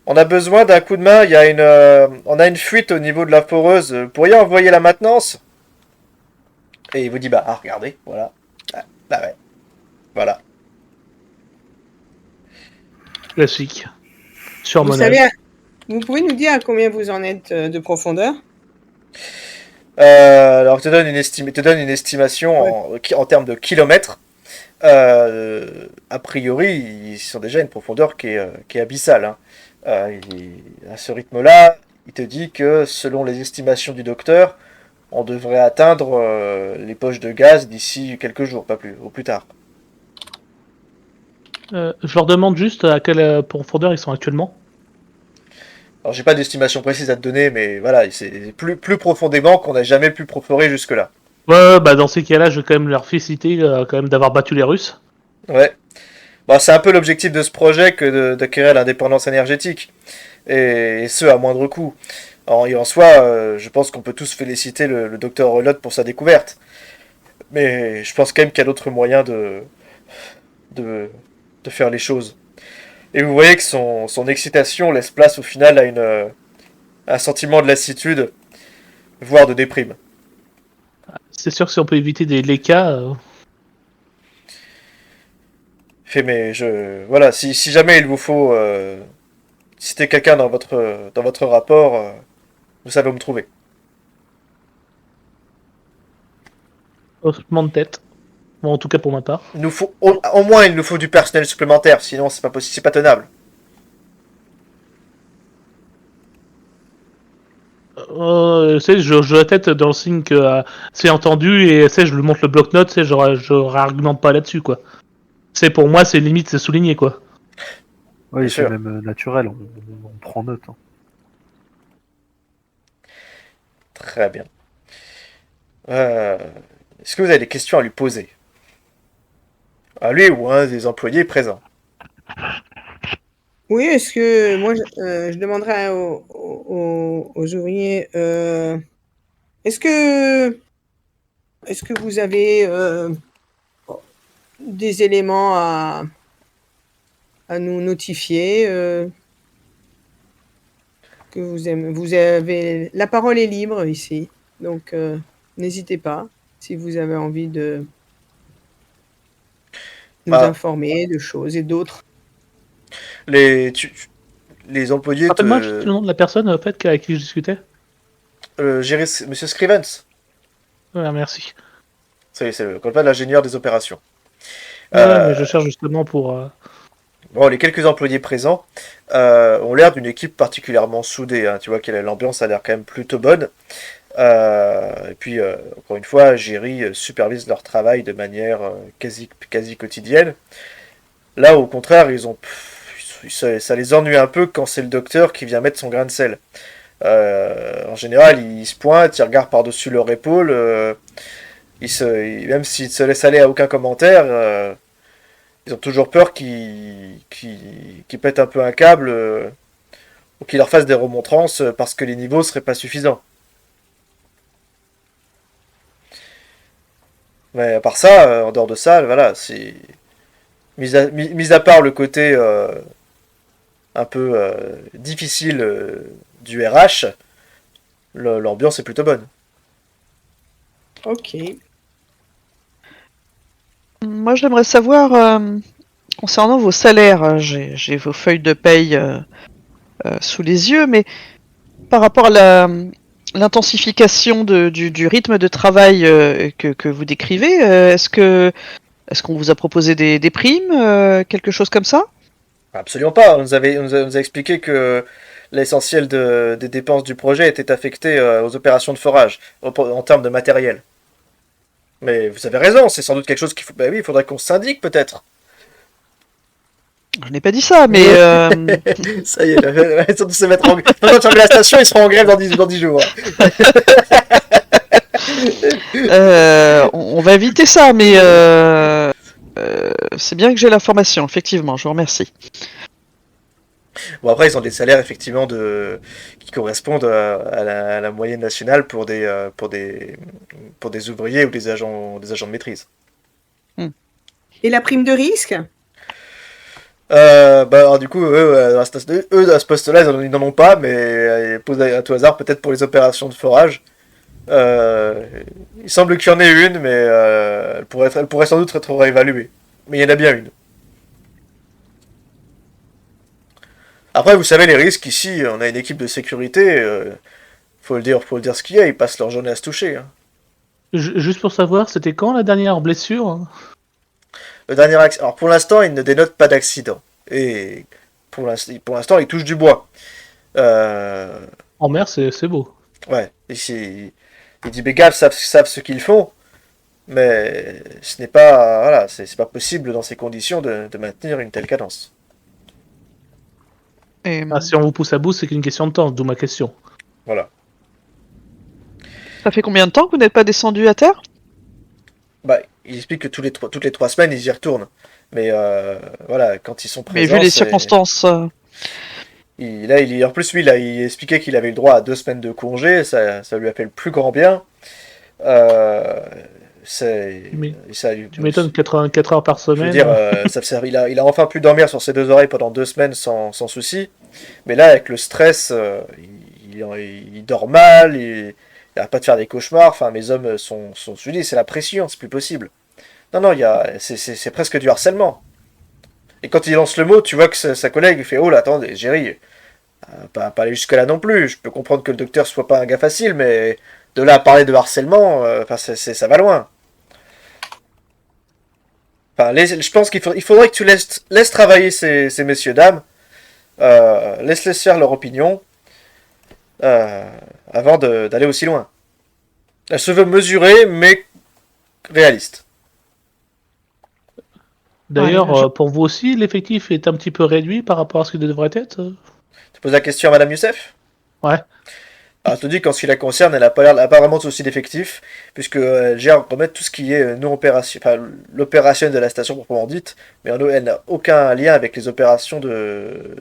on a besoin d'un coup de main, on a une fuite au niveau de la foreuse, vous pourriez envoyer la maintenance? Et il vous dit regardez, voilà. Ouais, voilà. Classique. Vous Surmenage. savez, vous pouvez nous dire à combien vous en êtes de profondeur? Alors, il te donne une estimation en termes de kilomètres. A priori, ils sont déjà à une profondeur qui est abyssale. Hein. À ce rythme-là, il te dit que selon les estimations du docteur, on devrait atteindre les poches de gaz d'ici quelques jours, pas plus, au plus tard. Je leur demande juste à quelle profondeur ils sont actuellement. Alors, j'ai pas d'estimation précise à te donner, mais voilà, c'est plus profondément qu'on n'a jamais pu perforer jusque-là. Ouais, bah dans ces cas-là, je vais quand même leur féliciter quand même d'avoir battu les Russes. Ouais. Bon, c'est un peu l'objectif de ce projet que d'acquérir l'indépendance énergétique. Et ce, à moindre coût. En soi, je pense qu'on peut tous féliciter le docteur Relotte pour sa découverte. Mais je pense quand même qu'il y a d'autres moyens de, de faire les choses. Et vous voyez que son excitation laisse place au final à un sentiment de lassitude, voire de déprime. C'est sûr que si on peut éviter les cas, Fait, mais voilà, si jamais il vous faut citer quelqu'un dans votre rapport, vous savez où me trouver. haussement de tête. Bon, en tout cas pour ma part. Il nous faut, au moins, il nous faut du personnel supplémentaire, sinon c'est pas possible, c'est pas tenable. Tu sais, je la tête dans le signe que c'est entendu et tu sais, je lui montre le bloc-notes, tu sais, je réargumente pas là-dessus, quoi. C'est pour moi, c'est limite, c'est souligné, quoi. Oui, Bien c'est sûr. même naturel, on prend note. Hein. Très bien. Euh, Est-ce que vous avez des questions à lui poser? À lui ou à un des employés présents? Oui, est-ce que moi je demanderais aux ouvriers est-ce que vous avez des éléments à nous notifier que vous avez la parole est libre ici, donc n'hésitez pas si vous avez envie de nous Bah, informer de choses et d'autres. les, les employés Rappelle-moi juste le nom de la personne, en fait, avec qui je discutais. Monsieur Scrivens, Ouais, merci. c'est le copain de l'ingénieur des opérations. Ouais, mais Euh, je cherche justement pour... Bon, les quelques employés présents ont l'air d'une équipe particulièrement soudée. Hein. Tu vois que l'ambiance a l'air quand même plutôt bonne. Et puis, encore une fois, Jerry supervise leur travail de manière quasi quotidienne. Là, au contraire, ça les ennuie un peu quand c'est le docteur qui vient mettre son grain de sel. En général, ils se pointent, ils regardent par-dessus leur épaule. Même s'ils se laissent aller à aucun commentaire, ils ont toujours peur qu'ils pètent un peu un câble ou qu'ils leur fassent des remontrances parce que les niveaux seraient pas suffisants. Mais à part ça, en dehors de ça, voilà, c'est mis à part le côté un peu difficile du RH, l'ambiance est plutôt bonne. Ok. Moi, j'aimerais savoir, concernant vos salaires, j'ai vos feuilles de paye sous les yeux, mais par rapport à l'intensification du rythme de travail que vous décrivez, est-ce qu'on vous a proposé des primes, quelque chose comme ça? Absolument pas. On nous a expliqué que l'essentiel des dépenses du projet était affecté aux opérations de forage, en termes de matériel. Mais vous avez raison, c'est sans doute quelque chose qu'il faut. Bah oui, il faudrait qu'on syndique peut-être. Je n'ai pas dit ça, mais Ça y est, ils ont dû se mettre en... Quand tu la station, ils seront en grève dans 10 jours. on va éviter ça, mais c'est bien que j'ai l'information, effectivement, je vous remercie. Bon, après, ils ont des salaires, effectivement, qui correspondent à la moyenne nationale pour des ouvriers ou des agents de maîtrise. Et la prime de risque? Alors, du coup, eux, à ce poste-là, ils n'en ont pas, mais posé à tout hasard, peut-être pour les opérations de forage. Il semble qu'il y en ait une, mais elle pourrait sans doute être réévaluée. Mais il y en a bien une. Après, vous savez, les risques, ici, on a une équipe de sécurité, faut le dire ce qu'il y a, ils passent leur journée à se toucher. Hein. Juste pour savoir, c'était quand la dernière blessure? Hein? Le dernier accident. Alors, pour l'instant, il ne dénote pas d'accident. Et pour l'instant, il touche du bois. En mer, c'est beau. Ouais, ici, les Dibégaves savent ce qu'ils font, mais ce n'est pas, voilà, c'est pas possible dans ces conditions de maintenir une telle cadence. Et, Si on vous pousse à bout, c'est qu'une question de temps, d'où ma question. Voilà. ça fait combien de temps que vous n'êtes pas descendu à terre? Bah, il explique que toutes les 3 semaines, ils y retournent. Mais voilà, quand ils sont Mais présents, vu les circonstances, en plus, lui, il expliquait qu'il avait eu le droit à 2 semaines de congé, ça lui a fait le plus grand bien. Tu m'étonnes 84 heures par Je semaine. veux dire, il a enfin pu dormir sur ses 2 oreilles pendant 2 semaines sans souci. Mais là, avec le stress, il dort mal, il n'arrête pas de faire des cauchemars. Enfin, mes hommes je dis, c'est la pression, c'est plus possible. Non, c'est presque du harcèlement. Et quand il lance le mot, tu vois que sa collègue il fait oh là, attendez, Jerry, pas aller jusque là non plus. Je peux comprendre que le docteur soit pas un gars facile, mais de là à parler de harcèlement, ça va loin. Enfin, je pense il faudrait que tu laisses travailler ces messieurs dames, laisse-les faire leur opinion avant d'aller aussi loin. Elle se veut mesurée, mais réaliste. D'ailleurs, Ouais, pour vous aussi, l'effectif est un petit peu réduit par rapport à ce qu'il devrait être. Tu poses la question à Madame Youssef? Ouais. Alors, je te dis qu'en ce qui la concerne, elle n'a pas vraiment de souci d'effectif, puisque elle gère remettre tout ce qui est non opération, enfin l'opération de la station proprement dite, mais elle n'a aucun lien avec les opérations de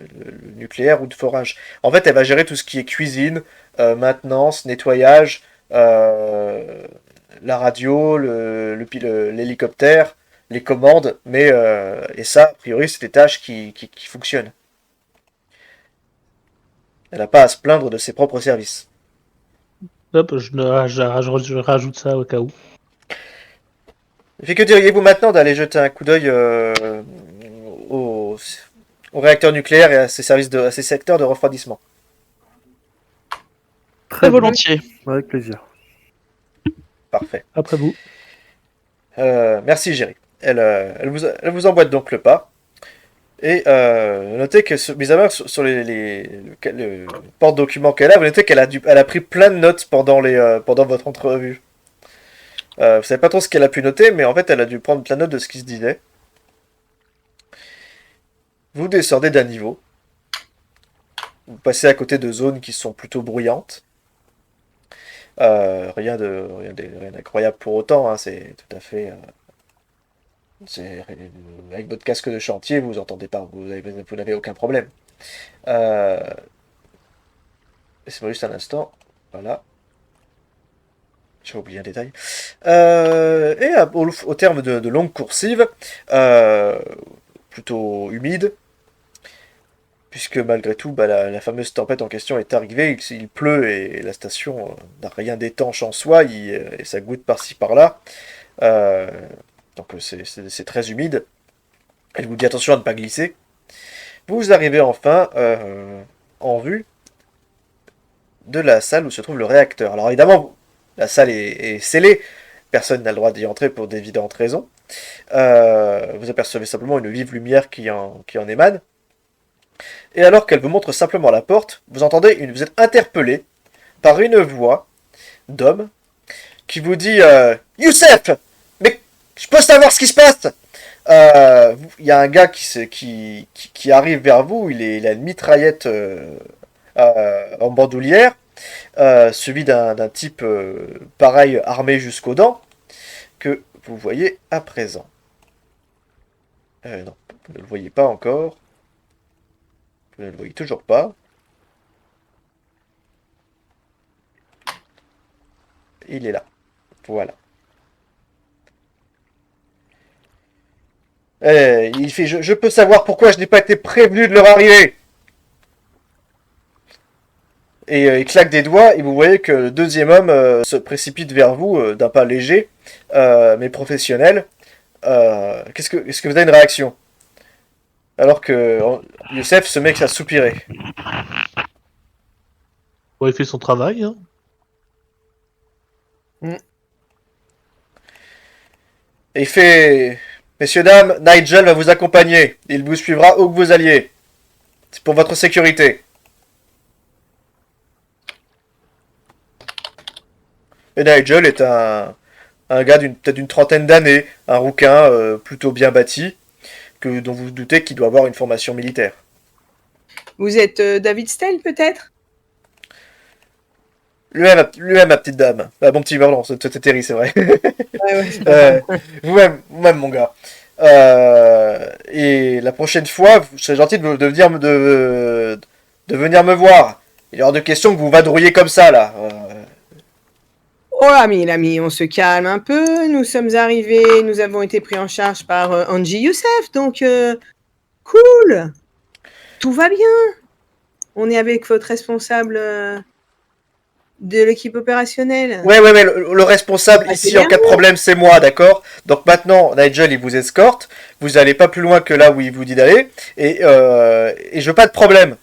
nucléaire ou de forage. En fait, elle va gérer tout ce qui est cuisine, maintenance, nettoyage, la radio, l'hélicoptère, les commandes, mais et ça, a priori, c'est des tâches qui fonctionnent. Elle n'a pas à se plaindre de ses propres services. Hop, je rajoute ça au cas où. Et que diriez-vous maintenant d'aller jeter un coup d'œil au réacteur nucléaire et à ses secteurs de refroidissement? très volontiers. Avec plaisir. Parfait. Après vous. Merci, Géry. Elle vous emboîte donc le pas. Et notez que, mis à part sur le porte-document qu'elle a, vous notez elle a pris plein de notes pendant votre entrevue. Vous savez pas trop ce qu'elle a pu noter, mais en fait, elle a dû prendre plein de notes de ce qui se disait. Vous descendez d'un niveau. Vous passez à côté de zones qui sont plutôt bruyantes. Rien d'incroyable pour autant, hein, c'est tout à fait... avec votre casque de chantier, vous entendez pas, vous n'avez aucun problème. Laissez-moi juste un instant. Voilà. J'ai oublié un détail. Et au terme de longues coursives, plutôt humides, puisque malgré tout, la fameuse tempête en question est arrivée, il pleut et la station n'a rien d'étanche en soi, et ça goutte par-ci par-là. Donc c'est très humide. Elle vous dit attention à ne pas glisser. Vous arrivez enfin en vue de la salle où se trouve le réacteur. Alors évidemment, la salle est scellée. Personne n'a le droit d'y entrer pour d'évidentes raisons. Vous apercevez simplement une vive lumière qui en émane. Et alors qu'elle vous montre simplement la porte, vous êtes interpellé par une voix d'homme qui vous dit Youssef, mais je peux savoir ce qui se passe. Il y a un gars qui arrive vers vous, il a une mitraillette en bandoulière, suivi d'un type pareil armé jusqu'aux dents, que vous voyez à présent. Non, vous ne le voyez pas encore. Vous ne le voyez toujours pas. Il est là. Voilà. Il fait je peux savoir pourquoi je n'ai pas été prévenu de leur arrivée. Et il claque des doigts et vous voyez que le deuxième homme se précipite vers vous d'un pas léger, mais professionnel. Est-ce que vous avez une réaction? Alors que Youssef se met à soupirer. Bon, il fait son travail. Hein. Et il fait messieurs, dames, Nigel va vous accompagner. Il vous suivra où que vous alliez. C'est pour votre sécurité. Et Nigel est un gars peut-être d'une trentaine d'années, un rouquin plutôt bien bâti, dont vous vous doutez qu'il doit avoir une formation militaire. Vous êtes David Stell, peut-être? Lui-même, ma petite dame. Ah, bon petit pardon, c'était Terry, c'est vrai. Ouais. Vous-même, mon gars. Et la prochaine fois, vous serez gentil de venir venir me voir. Il est hors de question que vous vadrouillez comme ça, là. Oh, l'ami, on se calme un peu. Nous sommes arrivés, nous avons été pris en charge par Angie Youssef, donc cool. Tout va bien. On est avec votre responsable de l'équipe opérationnelle. Ouais, mais le responsable Ah, ici, c'est en cas de bien. problème, c'est moi, d'accord? Donc maintenant, Nigel, il vous escorte. Vous allez pas plus loin que là où il vous dit d'aller. Et je veux pas de problème.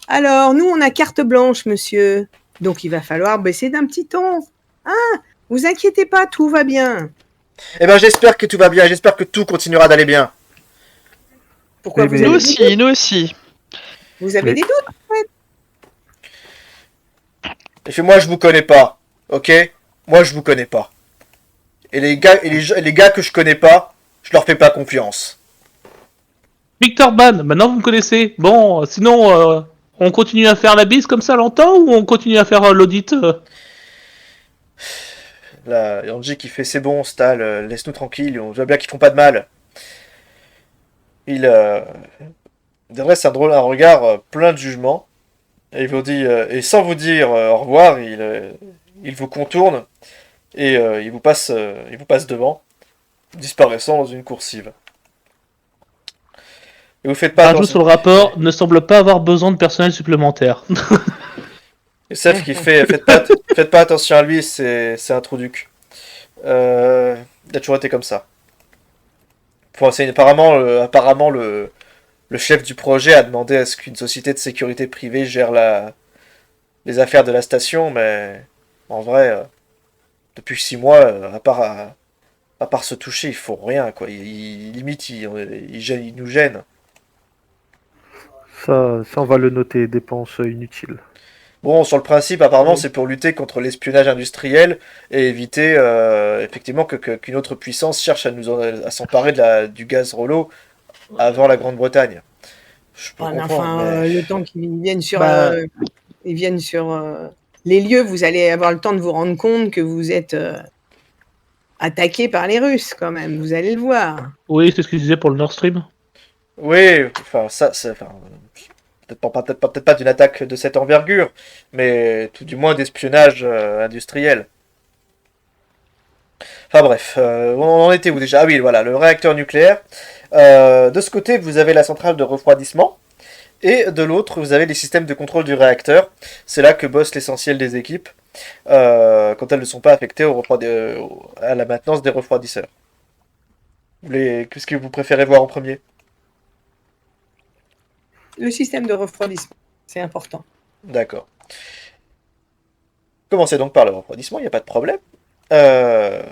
Alors, nous, on a carte blanche, monsieur. Donc, il va falloir baisser d'un petit ton. Ah, vous inquiétez pas, tout va bien. Eh ben, j'espère que tout va bien. J'espère que tout continuera d'aller bien. Pourquoi Oui, vous mais- avez Nous des doutes? aussi, nous aussi. Vous avez Oui. des doutes? Et fait, moi, je vous connais pas. Ok? Moi, je vous connais pas. Et les gars que je connais pas, je leur fais pas confiance. Victor Ban, maintenant vous me connaissez. Bon, sinon, on continue à faire la bise comme ça longtemps ou on continue à faire l'audit Là, Angie qui fait c'est bon, Stal, laisse-nous tranquille, on voit bien qu'ils font pas de mal. Il dresse un regard plein de jugement. Et il vous dit, et sans vous dire au revoir, il vous contourne et il vous passe devant, disparaissant dans une coursive. Et vous faites pas Rajout sur le rapport, ne semble pas avoir besoin de personnel supplémentaire. Youssef qui fait faites pas attention à lui, c'est un trou duc. Il a toujours été comme ça. Enfin, apparemment le chef du projet a demandé à ce qu'une société de sécurité privée gère les affaires de la station, mais en vrai, depuis 6 mois, à part se toucher, ils font rien, quoi. Limite, il nous gêne. Ça, on va le noter, dépenses inutiles. Bon, sur le principe, apparemment, Oui. c'est pour lutter contre l'espionnage industriel et éviter effectivement qu'une autre puissance cherche à s'emparer du gaz Rollo avant la Grande-Bretagne. Je peux Ah, mais comprendre, enfin, mais... le temps qu'ils viennent sur, Bah, les lieux, vous allez avoir le temps de vous rendre compte que vous êtes attaqué par les Russes, quand même. Vous allez le voir. Oui, c'est ce qu'il disait pour le Nord Stream. Oui, enfin, ça, c'est... Enfin, peut-être pas d'une attaque de cette envergure, mais tout du moins d'espionnage industriel. Enfin bref, on en était où déjà? Ah oui, voilà, le réacteur nucléaire. De ce côté, vous avez la centrale de refroidissement, et de l'autre, vous avez les systèmes de contrôle du réacteur. C'est là que bosse l'essentiel des équipes, quand elles ne sont pas affectées à la maintenance des refroidisseurs. Qu'est-ce que vous préférez voir en premier? Le système de refroidissement, c'est important. D'accord. Commencez donc par le refroidissement, il n'y a pas de problème. Euh,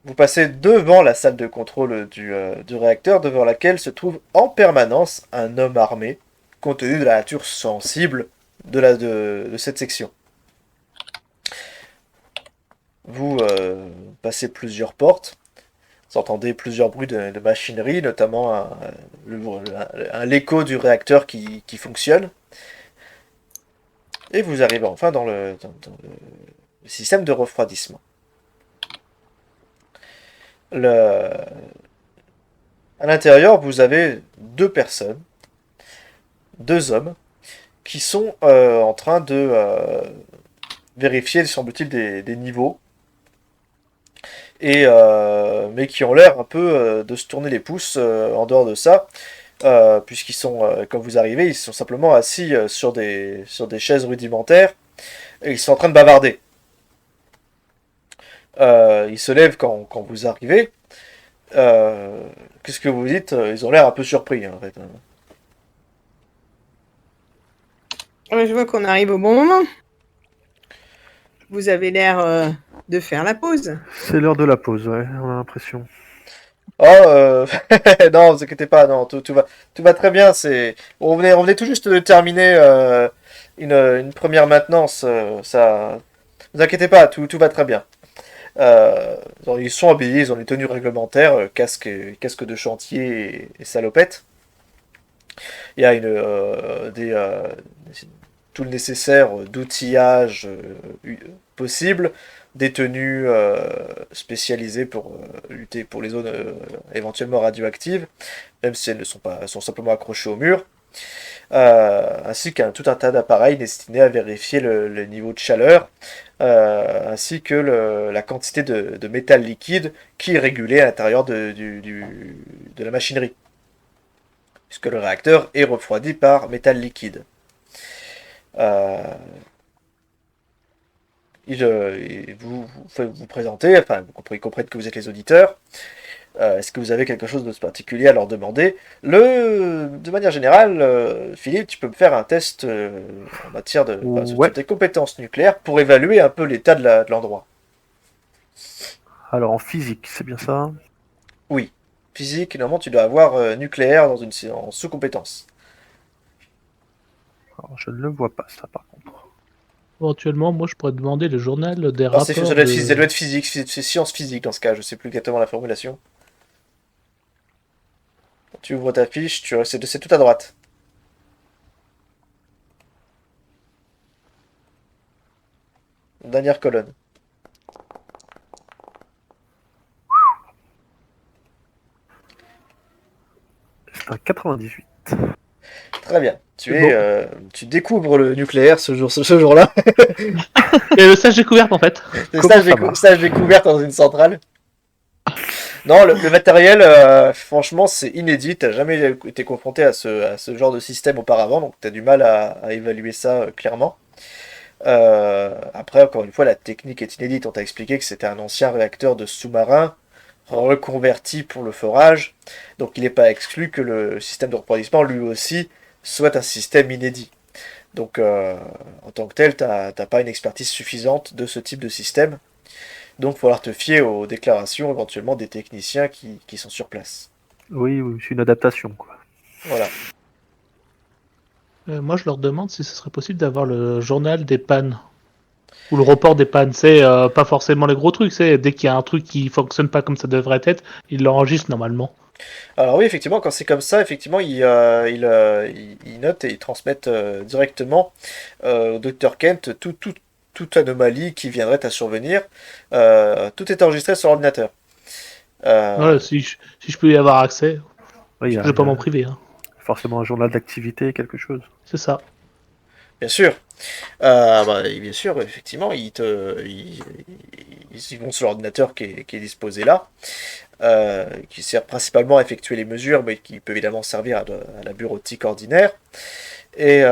Vous passez devant la salle de contrôle du réacteur, devant laquelle se trouve en permanence un homme armé, compte tenu de la nature sensible de cette section. Vous passez plusieurs portes, Vous entendez plusieurs bruits de machinerie, notamment l'écho du réacteur qui fonctionne. Et vous arrivez enfin dans le système de refroidissement. À l'intérieur, vous avez deux personnes, deux hommes, qui sont en train de vérifier, semble-t-il, des niveaux, mais qui ont l'air un peu de se tourner les pouces en dehors de ça, puisqu'ils sont, quand vous arrivez, ils sont simplement assis sur des chaises rudimentaires, et ils sont en train de bavarder. Ils se lèvent quand vous arrivez. Qu'est-ce que vous dites? Ils ont l'air un peu surpris, en fait. Je vois qu'on arrive au bon moment. Vous avez l'air de faire la pause. C'est l'heure de la pause, ouais, on a l'impression. Oh, non, vous inquiétez pas, non, tout va très bien. On venait tout juste de terminer une première maintenance. Vous inquiétez pas, tout va très bien. Ils sont habillés, ils ont les tenues réglementaires, casque de chantier et salopette. Il y a tout le nécessaire d'outillage possible, des tenues spécialisées pour lutter pour les zones éventuellement radioactives, même si elles ne sont pas, sont simplement accrochées au mur, ainsi qu'un tout un tas d'appareils destinés à vérifier le niveau de chaleur, ainsi que la quantité de métal liquide qui est régulée à l'intérieur de la machinerie, puisque le réacteur est refroidi par métal liquide. Vous présentez, enfin, ils comprennent que vous êtes les auditeurs. Est-ce que vous avez quelque chose de particulier à leur demander? De manière générale, Philippe, tu peux me faire un test en matière sur tes compétences nucléaires pour évaluer un peu l'état de l'endroit. Alors en physique, c'est bien ça? Oui. Physique, normalement, tu dois avoir nucléaire en sous-compétence. Alors, je ne le vois pas, ça, par contre. Éventuellement, moi, je pourrais demander le journal des Alors, rapports. ça doit être physique, c'est science physique dans ce cas, je sais plus exactement la formulation. Tu ouvres ta fiche, c'est tout à droite. Dernière colonne. C'est un 98. Très bien. Tu découvres le nucléaire ce jour-là. Et le stage découverte, en fait. Stage découverte dans une centrale. Non, le matériel, franchement, c'est inédit. T'as jamais été confronté à ce genre de système auparavant, donc t'as du mal à évaluer ça clairement. Après, encore une fois, la technique est inédite. On t'a expliqué que c'était un ancien réacteur de sous-marin reconverti pour le forage. Donc il n'est pas exclu que le système de refroidissement, lui aussi, soit un système inédit. Donc en tant que tel, t'as pas une expertise suffisante de ce type de système. Donc il va falloir te fier aux déclarations éventuellement des techniciens qui sont sur place. Oui, c'est une adaptation, quoi. Voilà. Moi, je leur demande si ce serait possible d'avoir le journal des pannes. Ou le report des pannes. C'est pas forcément les gros trucs. C'est dès qu'il y a un truc qui fonctionne pas comme ça devrait être, ils l'enregistrent normalement. Alors oui, effectivement, quand c'est comme ça, effectivement, ils notent et ils transmettent directement au Dr Kent toute anomalie qui viendrait à survenir. Tout est enregistré sur l'ordinateur. Voilà, si je peux y avoir accès, Oui, je vais pas m'en priver. Hein. Forcément un journal d'activité, quelque chose. C'est ça. Bien sûr. Bien sûr, effectivement, ils vont sur l'ordinateur qui est disposé là, qui sert principalement à effectuer les mesures, mais qui peut évidemment servir à la bureautique ordinaire. Et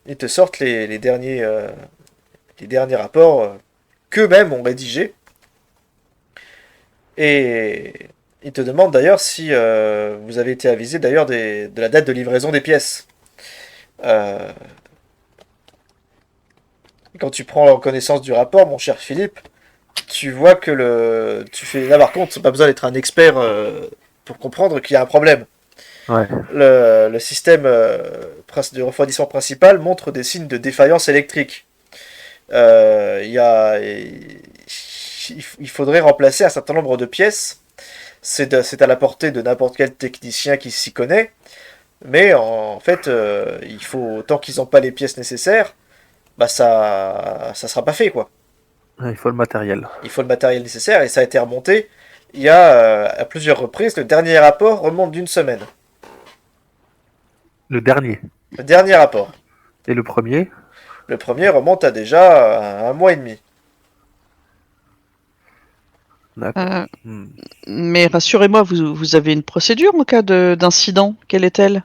ils te sortent les derniers rapports qu'eux-mêmes ont rédigés. Et ils te demandent d'ailleurs si vous avez été avisé d'ailleurs de la date de livraison des pièces. Quand tu prends connaissance du rapport, mon cher Philippe, tu vois que là par contre, pas besoin d'être un expert pour comprendre qu'il y a un problème. Ouais. Le système de refroidissement principal montre des signes de défaillance électrique. Il faudrait remplacer un certain nombre de pièces c'est à la portée de n'importe quel technicien qui s'y connaît, mais en fait, il faut, tant qu'ils n'ont pas les pièces nécessaires, bah ça sera pas fait, quoi. Il faut le matériel. Il faut le matériel nécessaire, et ça a été remonté il y a à plusieurs reprises. Le dernier rapport remonte d'une semaine. Le dernier. Le dernier rapport. Et le premier? Le premier remonte à déjà un mois et demi. D'accord. Euh, Hmm. mais rassurez-moi, vous avez une procédure en cas d'incident. Quelle est-elle?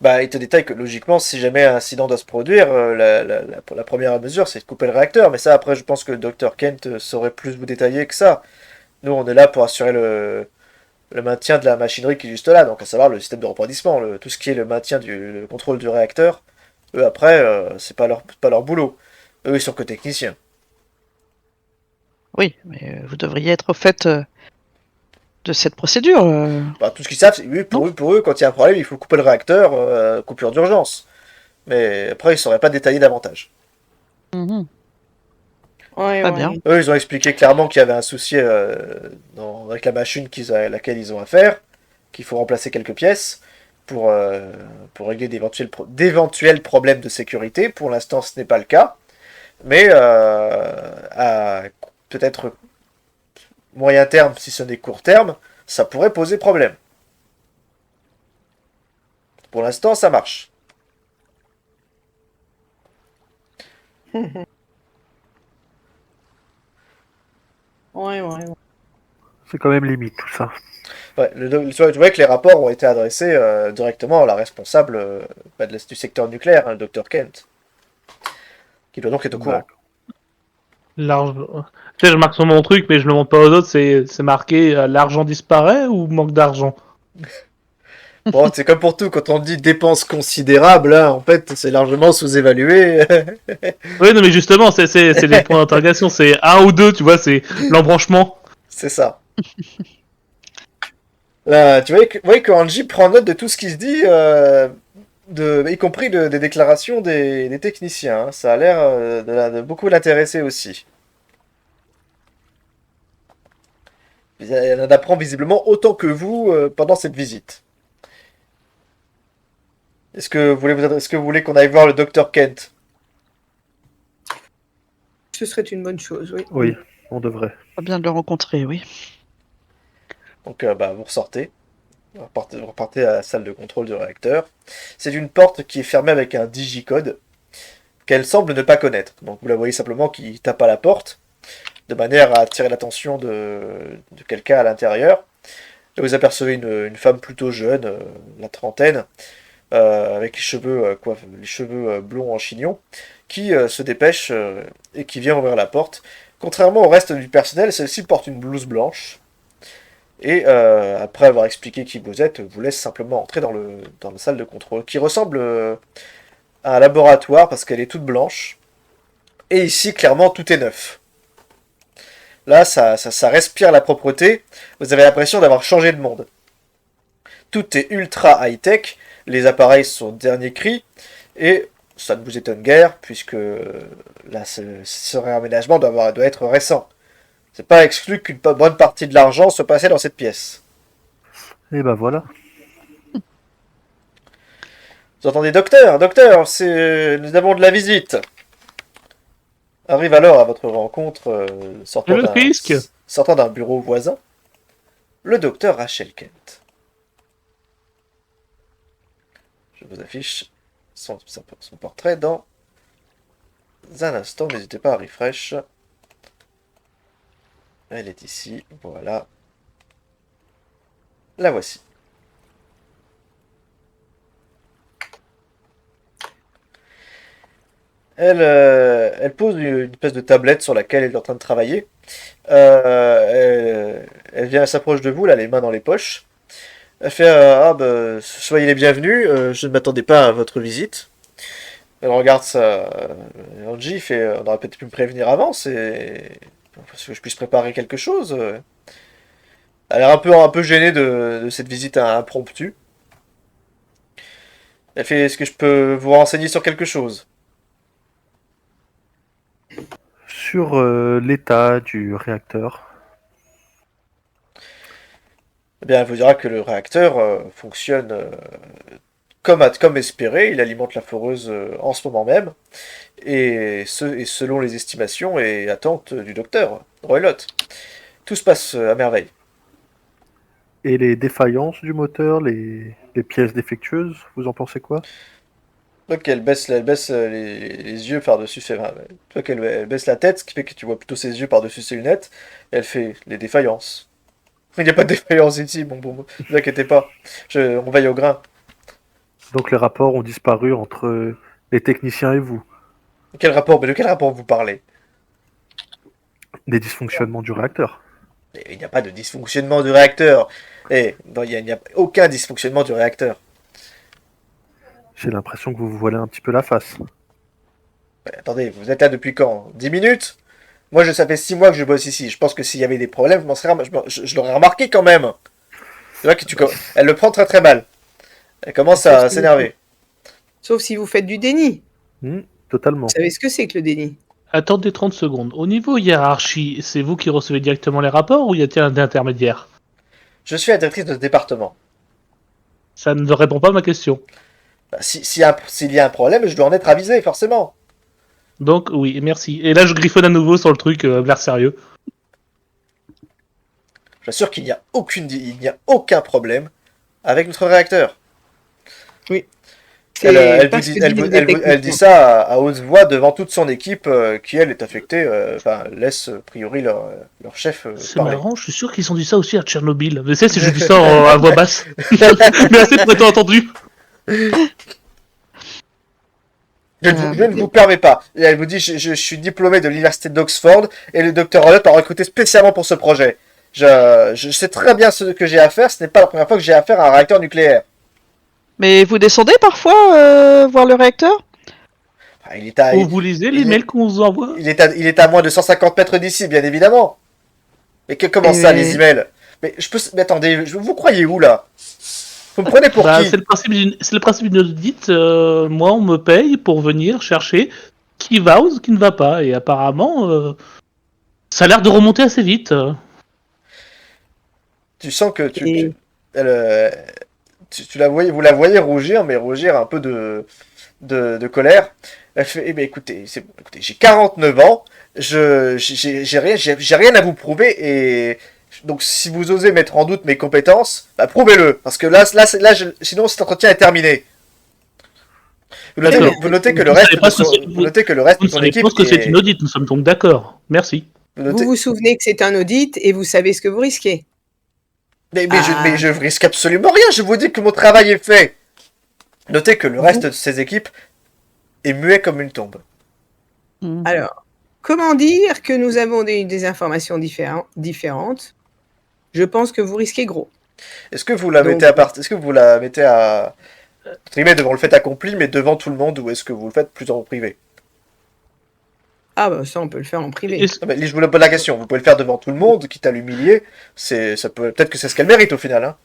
Bah, il te détaille que logiquement, si jamais un incident doit se produire, la première mesure, c'est de couper le réacteur. Mais ça, après, je pense que le Dr. Kent saurait plus vous détailler que ça. Nous, on est là pour assurer le maintien de la machinerie qui est juste là, donc à savoir le système de refroidissement, tout ce qui est le maintien le contrôle du réacteur. Eux, après, c'est pas leur boulot. Eux, ils sont que techniciens. Oui, mais vous devriez être au fait de cette procédure. Bah, tout ce qu'ils savent, c'est oui, Non. pour eux, quand il y a un problème, il faut couper le réacteur, coupure d'urgence. Mais après, ils sauraient pas détailler davantage. Mhm. Ouais, Très ouais. bien. Eux, ils ont expliqué clairement qu'il y avait un souci avec la machine à laquelle ils ont affaire, qu'il faut remplacer quelques pièces pour régler d'éventuels problèmes de sécurité. Pour l'instant, ce n'est pas le cas. Mais à peut-être moyen terme, si ce n'est court terme, ça pourrait poser problème. Pour l'instant, ça marche. Ouais, ouais. C'est quand même limite tout ça. Ouais, tu vois que les rapports ont été adressés directement à la responsable du secteur nucléaire, hein, le Dr. Kent, qui doit donc être au courant. D'accord. L'argent. Tu sais, je marque sur mon truc, mais je le montre pas aux autres. C'est marqué l'argent disparaît ou manque d'argent. Bon, c'est comme pour tout, quand on dit dépenses considérables, hein, en fait, c'est largement sous-évalué. Oui, non, mais justement, c'est les points d'interrogation. C'est un ou deux, tu vois, c'est l'embranchement. C'est ça. Là, vous voyez que Angie prend note de tout ce qui se dit, y compris des déclarations des techniciens, hein. Ça a l'air de beaucoup l'intéresser aussi. Elle en apprend visiblement autant que vous pendant cette visite. Est-ce que vous voulez qu'on aille voir le docteur Kent? Ce serait une bonne chose, oui. Oui, on devrait. Pas bien de le rencontrer, oui. Donc, bah, vous ressortez. Vous repartez à la salle de contrôle du réacteur. C'est une porte qui est fermée avec un digicode qu'elle semble ne pas connaître. Donc, vous la voyez simplement qui tape à la porte de manière à attirer l'attention de quelqu'un à l'intérieur. Là, vous apercevez une femme plutôt jeune, la trentaine, avec les cheveux blonds en chignon, qui se dépêche et qui vient ouvrir la porte. Contrairement au reste du personnel, celle-ci porte une blouse blanche. Et après avoir expliqué qui vous êtes, vous laisse simplement entrer dans la salle de contrôle, qui ressemble à un laboratoire parce qu'elle est toute blanche. Et ici, clairement, tout est neuf. Là, ça respire la propreté. Vous avez l'impression d'avoir changé de monde. Tout est ultra high-tech. Les appareils sont dernier cri. Et ça ne vous étonne guère, puisque là, ce réaménagement doit être récent. C'est pas exclu qu'une bonne partie de l'argent soit passée dans cette pièce. Et ben voilà. Vous entendez, docteur, docteur, nous avons de la visite. Arrive alors à votre rencontre, Le risque. sortant d'un bureau voisin, le docteur Rachel Kent. Je vous affiche son portrait dans un instant, n'hésitez pas à refresh. Elle est ici, voilà. La voici. Elle pose une espèce de tablette sur laquelle elle est en train de travailler. Elle s'approche de vous, là, les mains dans les poches. Elle fait ah, bah, soyez les bienvenus, je ne m'attendais pas à votre visite. Elle regarde ça. Angie fait on aurait peut-être pu me prévenir avant, c'est. Parce que je puisse préparer quelque chose. Elle a l'air un peu gênée de cette visite impromptue. Elle fait est-ce que je peux vous renseigner sur quelque chose? Sur l'état du réacteur. Eh bien, elle vous dira que le réacteur fonctionne comme espéré. Il alimente la foreuse en ce moment même. Et selon les estimations et attentes du docteur Roylott. Tout se passe à merveille. Et les défaillances du moteur, les pièces défectueuses, vous en pensez quoi? Donc elle baisse les yeux par-dessus ses... Enfin, toi qu'elle elle baisse la tête, ce qui fait que tu vois plutôt ses yeux par-dessus ses lunettes. Et elle fait les défaillances. Il n'y a pas de défaillance ici, bon, ne vous inquiétez pas. On veille au grain. Donc les rapports ont disparu entre les techniciens et vous. Quel rapport? Mais de quel rapport vous parlez? Des dysfonctionnements du réacteur. Il n'y a pas de dysfonctionnement du réacteur. Il n'y a aucun dysfonctionnement du réacteur. J'ai l'impression que vous vous voilez un petit peu la face. Attendez, vous êtes là depuis quand? 10 minutes? Moi, ça fait 6 mois que je bosse ici. Je pense que s'il y avait des problèmes, je l'aurais remarqué quand même. C'est vrai que elle le prend très très mal. Elle commence à s'énerver. Sauf si vous faites du déni. Totalement. Vous savez ce que c'est que le déni? Attendez 30 secondes. Au niveau hiérarchie, c'est vous qui recevez directement les rapports ou y a-t-il un intermédiaire? Je suis la directrice de ce département. Ça ne répond pas à ma question. Bah, s'il y a un problème, je dois en être avisé, forcément. Donc oui, merci. Et là je griffonne à nouveau sur le truc, l'air sérieux. Je vous assure qu'il n'y a aucun problème avec notre réacteur. Elle dit ça à haute voix devant toute son équipe qui, elle, est affectée, laisse a priori leur chef C'est parler. marrant, je suis sûr qu'ils ont dit ça aussi à Tchernobyl. Mais c'est je dis ça à voix basse. Mais assez pour être entendu. Je ne vous permets pas. Et elle vous dit, je suis diplômé de l'université d'Oxford et le docteur Roylott m'a recruté spécialement pour ce projet. Je sais très bien ce que j'ai à faire, ce n'est pas la première fois que j'ai affaire à un réacteur nucléaire. Mais vous descendez parfois voir le réacteur? Ou vous lisez les mails qu'on vous envoie? Il est à moins de 150 mètres d'ici, bien évidemment. Mais comment ça, les emails? Mais attendez, vous croyez où, là? Vous me prenez pour qui? C'est le principe d'une audite. Moi, on me paye pour venir chercher qui va ou qui ne va pas. Et apparemment, ça a l'air de remonter assez vite. Tu sens que vous la voyez rougir, mais rougir un peu de colère. Elle fait, écoutez, j'ai 49 ans, j'ai rien à vous prouver, et donc si vous osez mettre en doute mes compétences, bah, prouvez-le, parce que sinon cet entretien est terminé. Vous notez que le reste de son équipe. Je pense que c'est une audite, nous sommes donc d'accord. Merci. Vous vous souvenez que c'est un audit et vous savez ce que vous risquez. Mais je risque absolument rien, je vous dis que mon travail est fait. Notez que le reste de ses équipes est muet comme une tombe. Alors, comment dire que nous avons des informations différentes? Je pense que vous risquez gros. Est-ce que vous la mettez à devant le fait accompli, mais devant tout le monde, ou est-ce que vous le faites plus en privé? Ah bah ça, on peut le faire en privé. Je vous pose la question. Vous pouvez le faire devant tout le monde, quitte à l'humilier. Peut-être que c'est ce qu'elle mérite au final. Hein.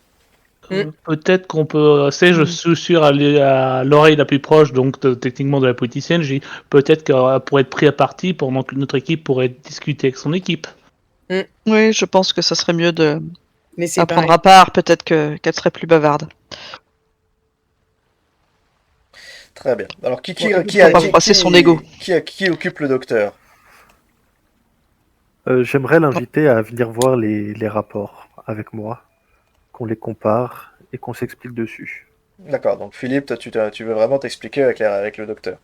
Peut-être qu'on peut. Je suis sûr aller à l'oreille la plus proche, donc techniquement de la politicienne. J'ai peut-être qu'elle pourrait être pris à partie pendant que notre équipe pourrait discuter avec son équipe. Oui, je pense que ça serait mieux de la prendre à part. Peut-être qu'elle serait plus bavarde. Très bien. Alors qui occupe le docteur? J'aimerais l'inviter à venir voir les rapports avec moi, qu'on les compare et qu'on s'explique dessus. D'accord, donc Philippe, tu veux vraiment t'expliquer avec le docteur.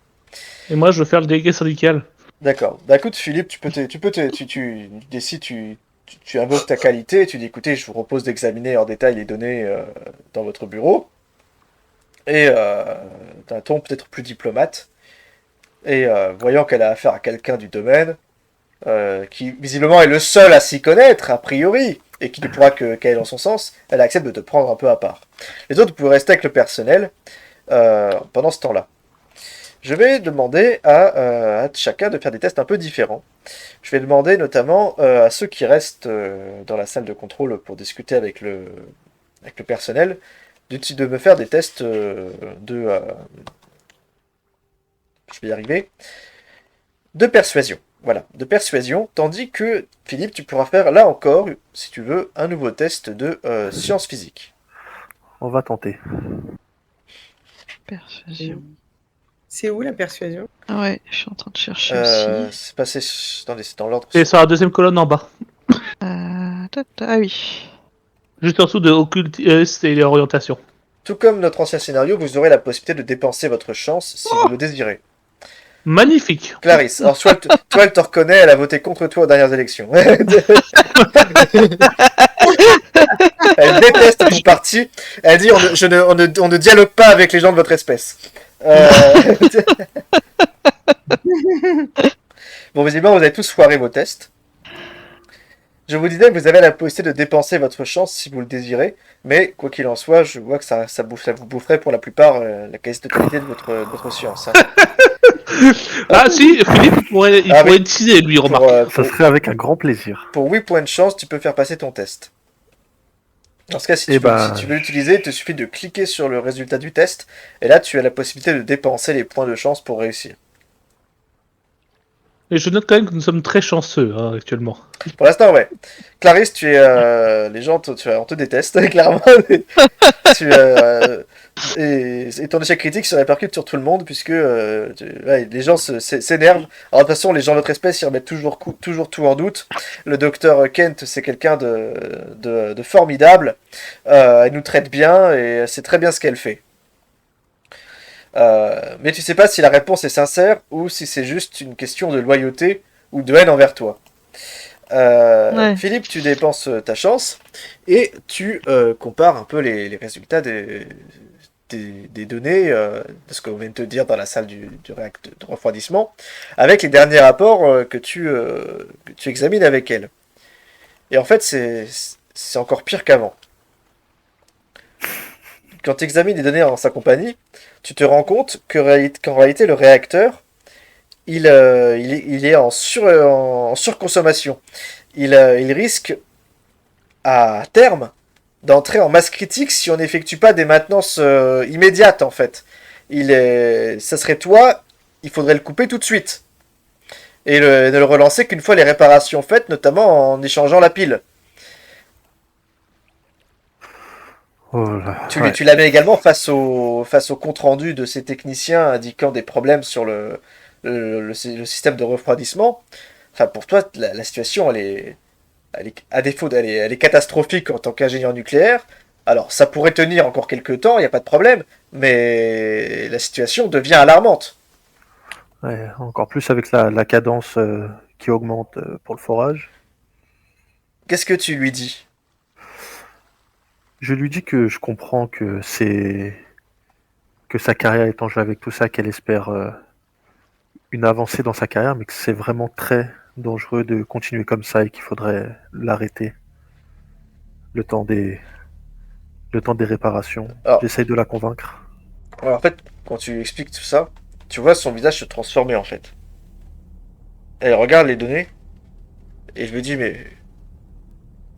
Et moi, je veux faire le délégué syndical. D'accord. Bah écoute, Philippe, tu invoques ta qualité, tu dis écoutez, je vous propose d'examiner en détail les données dans votre bureau. Et d'un ton peut-être plus diplomate. Et voyant qu'elle a affaire à quelqu'un du domaine, qui visiblement est le seul à s'y connaître, a priori, et qui ne pourra qu'aller dans son sens, elle accepte de te prendre un peu à part. Les autres, vous pouvez rester avec le personnel pendant ce temps-là. Je vais demander à chacun de faire des tests un peu différents. Je vais demander notamment à ceux qui restent dans la salle de contrôle pour discuter avec le personnel de me faire des tests je vais y arriver, de persuasion. Voilà, de persuasion, tandis que, Philippe, tu pourras faire, là encore, si tu veux, un nouveau test de sciences physiques. On va tenter. Persuasion. C'est où la persuasion? Ah ouais, je suis en train de chercher aussi. C'est passé c'est dans l'ordre. Et sur la deuxième colonne en bas. Ah oui. Juste en dessous de occultiste et orientation. Tout comme notre ancien scénario, vous aurez la possibilité de dépenser votre chance si vous le désirez. Magnifique. Clarisse, alors toi, elle te reconnaît, elle a voté contre toi aux dernières élections. Elle déteste ton parti. Elle dit on ne dialogue pas avec les gens de votre espèce. Bon, visiblement, vous avez tous foiré vos tests. Je vous disais que vous avez la possibilité de dépenser votre chance si vous le désirez, mais quoi qu'il en soit, je vois que ça vous boufferait pour la plupart la quasi-totalité de votre science. Hein. Ah si, Philippe, il pourrait oui. décider, lui, remarque. Ça serait avec un grand plaisir. Pour 8 points de chance, tu peux faire passer ton test. Dans ce cas, si tu veux l'utiliser, il te suffit de cliquer sur le résultat du test, et là, tu as la possibilité de dépenser les points de chance pour réussir. Et je note quand même que nous sommes très chanceux actuellement. Pour l'instant, ouais. Clarisse, tu es. Les gens, on te déteste, clairement. Et ton échec critique se répercute sur tout le monde, puisque les gens s'énervent. Alors, de toute façon, les gens de notre espèce, ils remettent toujours tout en doute. Le docteur Kent, c'est quelqu'un de formidable. Elle nous traite bien, et c'est très bien ce qu'elle fait. Mais tu sais pas si la réponse est sincère ou si c'est juste une question de loyauté ou de haine envers toi. Ouais. Philippe, tu dépenses ta chance et tu compares un peu les résultats des données de ce qu'on vient de te dire dans la salle du réacteur de refroidissement avec les derniers rapports que tu examines avec elle. Et en fait, c'est encore pire qu'avant. Quand tu examines les données en sa compagnie, tu te rends compte qu'en réalité, le réacteur, il est en surconsommation. Il risque, à terme, d'entrer en masse critique si on n'effectue pas des maintenances immédiates, en fait. Ça serait toi, il faudrait le couper tout de suite. Et ne le relancer qu'une fois les réparations faites, notamment en échangeant la pile. Oh là, tu la mets également face au compte-rendu de ces techniciens indiquant des problèmes sur le système de refroidissement. Enfin, pour toi, la situation, elle est à défaut, elle est catastrophique en tant qu'ingénieur nucléaire. Alors, ça pourrait tenir encore quelques temps, il n'y a pas de problème, mais la situation devient alarmante. Ouais, encore plus avec la cadence qui augmente pour le forage. Qu'est-ce que tu lui dis ? Je lui dis que je comprends que sa carrière est en jeu avec tout ça, qu'elle espère une avancée dans sa carrière, mais que c'est vraiment très dangereux de continuer comme ça et qu'il faudrait l'arrêter le temps des réparations. J'essaye de la convaincre. Alors, en fait, quand tu expliques tout ça, tu vois son visage se transformer en fait. Elle regarde les données et je me dis mais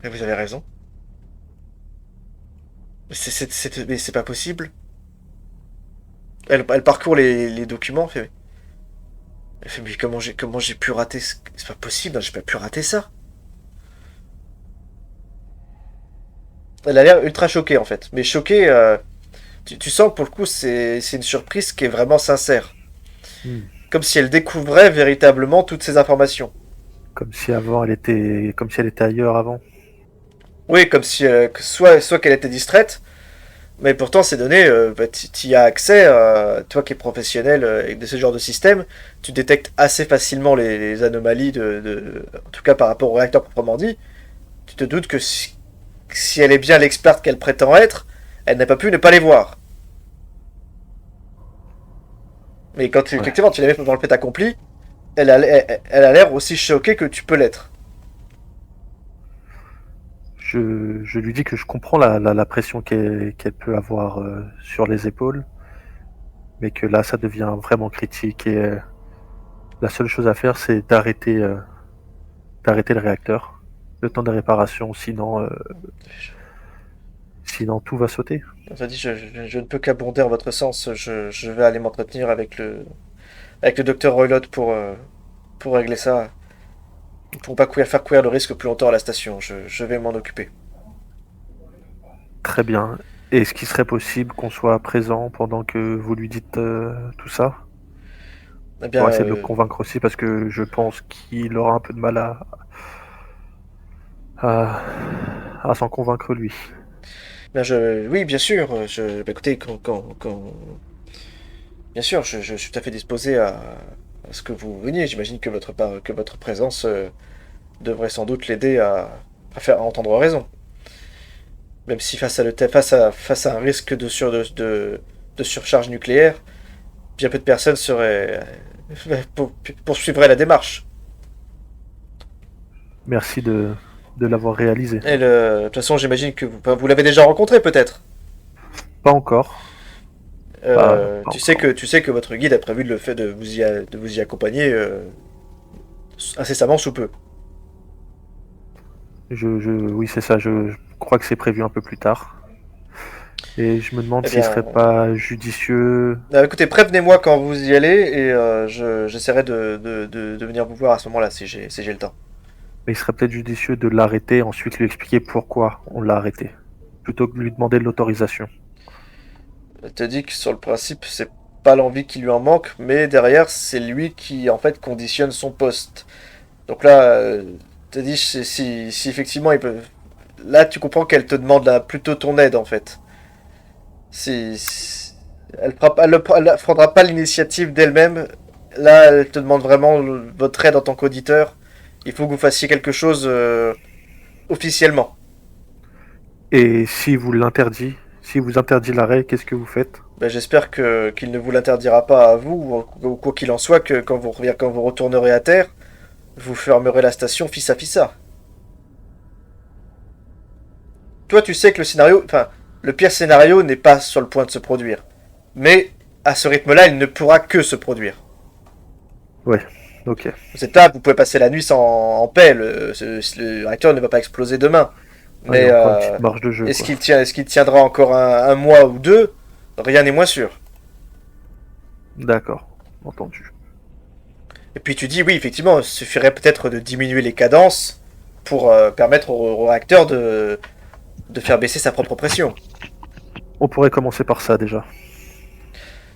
vous avez raison. Mais c'est pas possible. Elle parcourt les documents, elle fait mais comment j'ai pu rater c'est pas possible, j'ai pas pu rater ça. Elle a l'air ultra choquée en fait, mais choquée. Tu sens que pour le coup c'est une surprise qui est vraiment sincère. Comme si elle découvrait véritablement toutes ces informations. Comme si elle était ailleurs avant. Oui, comme si soit qu'elle était distraite, mais pourtant ces données, tu y as accès, toi qui es professionnel de ce genre de système, tu détectes assez facilement les anomalies en tout cas par rapport au réacteur proprement dit. Tu te doutes que si elle est bien l'experte qu'elle prétend être, elle n'a pas pu ne pas les voir. Mais quand effectivement tu la mets dans le fait accompli, elle a l'air aussi choquée que tu peux l'être. Je lui dis que je comprends la pression qu'elle peut avoir sur les épaules, mais que là ça devient vraiment critique et la seule chose à faire c'est d'arrêter le réacteur, le temps de réparation, sinon tout va sauter. On dit je ne peux qu'abonder en votre sens, je vais aller m'entretenir avec le docteur Roylott pour régler ça. Nous ne pourrons pas faire courir le risque plus longtemps à la station. Je vais m'en occuper. Très bien. Est-ce qu'il serait possible qu'on soit présent pendant que vous lui dites tout ça? Eh bien, Pour essayer de le convaincre aussi, parce que je pense qu'il aura un peu de mal à, à s'en convaincre lui. bien oui, bien sûr. Bah, écoutez, bien sûr, je suis tout à fait disposé à ce que vous veniez. J'imagine que que votre présence devrait sans doute l'aider à faire entendre raison. Même si face à un risque de surcharge nucléaire, bien peu de personnes poursuivraient la démarche. Merci de l'avoir réalisé. Et de toute façon, j'imagine que vous l'avez déjà rencontré peut-être. Pas encore. Pas Tu sais que votre guide a prévu le fait de vous y accompagner incessamment sous peu. Oui, c'est ça. Je crois que c'est prévu un peu plus tard. Et je me demande Eh s'il bien, serait pas judicieux. écoutez, prévenez-moi quand vous y allez et j'essaierai de venir vous voir à ce moment-là si j'ai le temps. Mais il serait peut-être judicieux de l'arrêter, ensuite lui expliquer pourquoi on l'a arrêté, plutôt que de lui demander de l'autorisation. Je te dis que sur le principe, c'est pas l'envie qui lui en manque, mais derrière, c'est lui qui en fait conditionne son poste. Donc là, te dis si effectivement il peut. Là, tu comprends qu'elle te demande plutôt ton aide en fait. Elle prendra pas l'initiative d'elle-même. Là, elle te demande vraiment votre aide en tant qu'auditeur. Il faut que vous fassiez quelque chose officiellement. Et si vous interdit l'arrêt, qu'est-ce que vous faites? Ben, j'espère qu'il ne vous l'interdira pas à vous, ou quoi qu'il en soit, que quand vous retournerez à terre, vous fermerez la station fissa fissa. Toi, tu sais que le pire scénario n'est pas sur le point de se produire. Mais, à ce rythme-là, il ne pourra que se produire. Ouais, ok. Vous êtes là, vous pouvez passer la nuit en paix, le réacteur ne va pas exploser demain. Ah, il y Mais a encore une petite marge de jeu. est-ce qu'il tiendra encore un mois ou deux? Rien n'est moins sûr. D'accord, entendu. Et puis tu dis, oui, effectivement, il suffirait peut-être de diminuer les cadences pour permettre au réacteur de faire baisser sa propre pression. On pourrait commencer par ça déjà.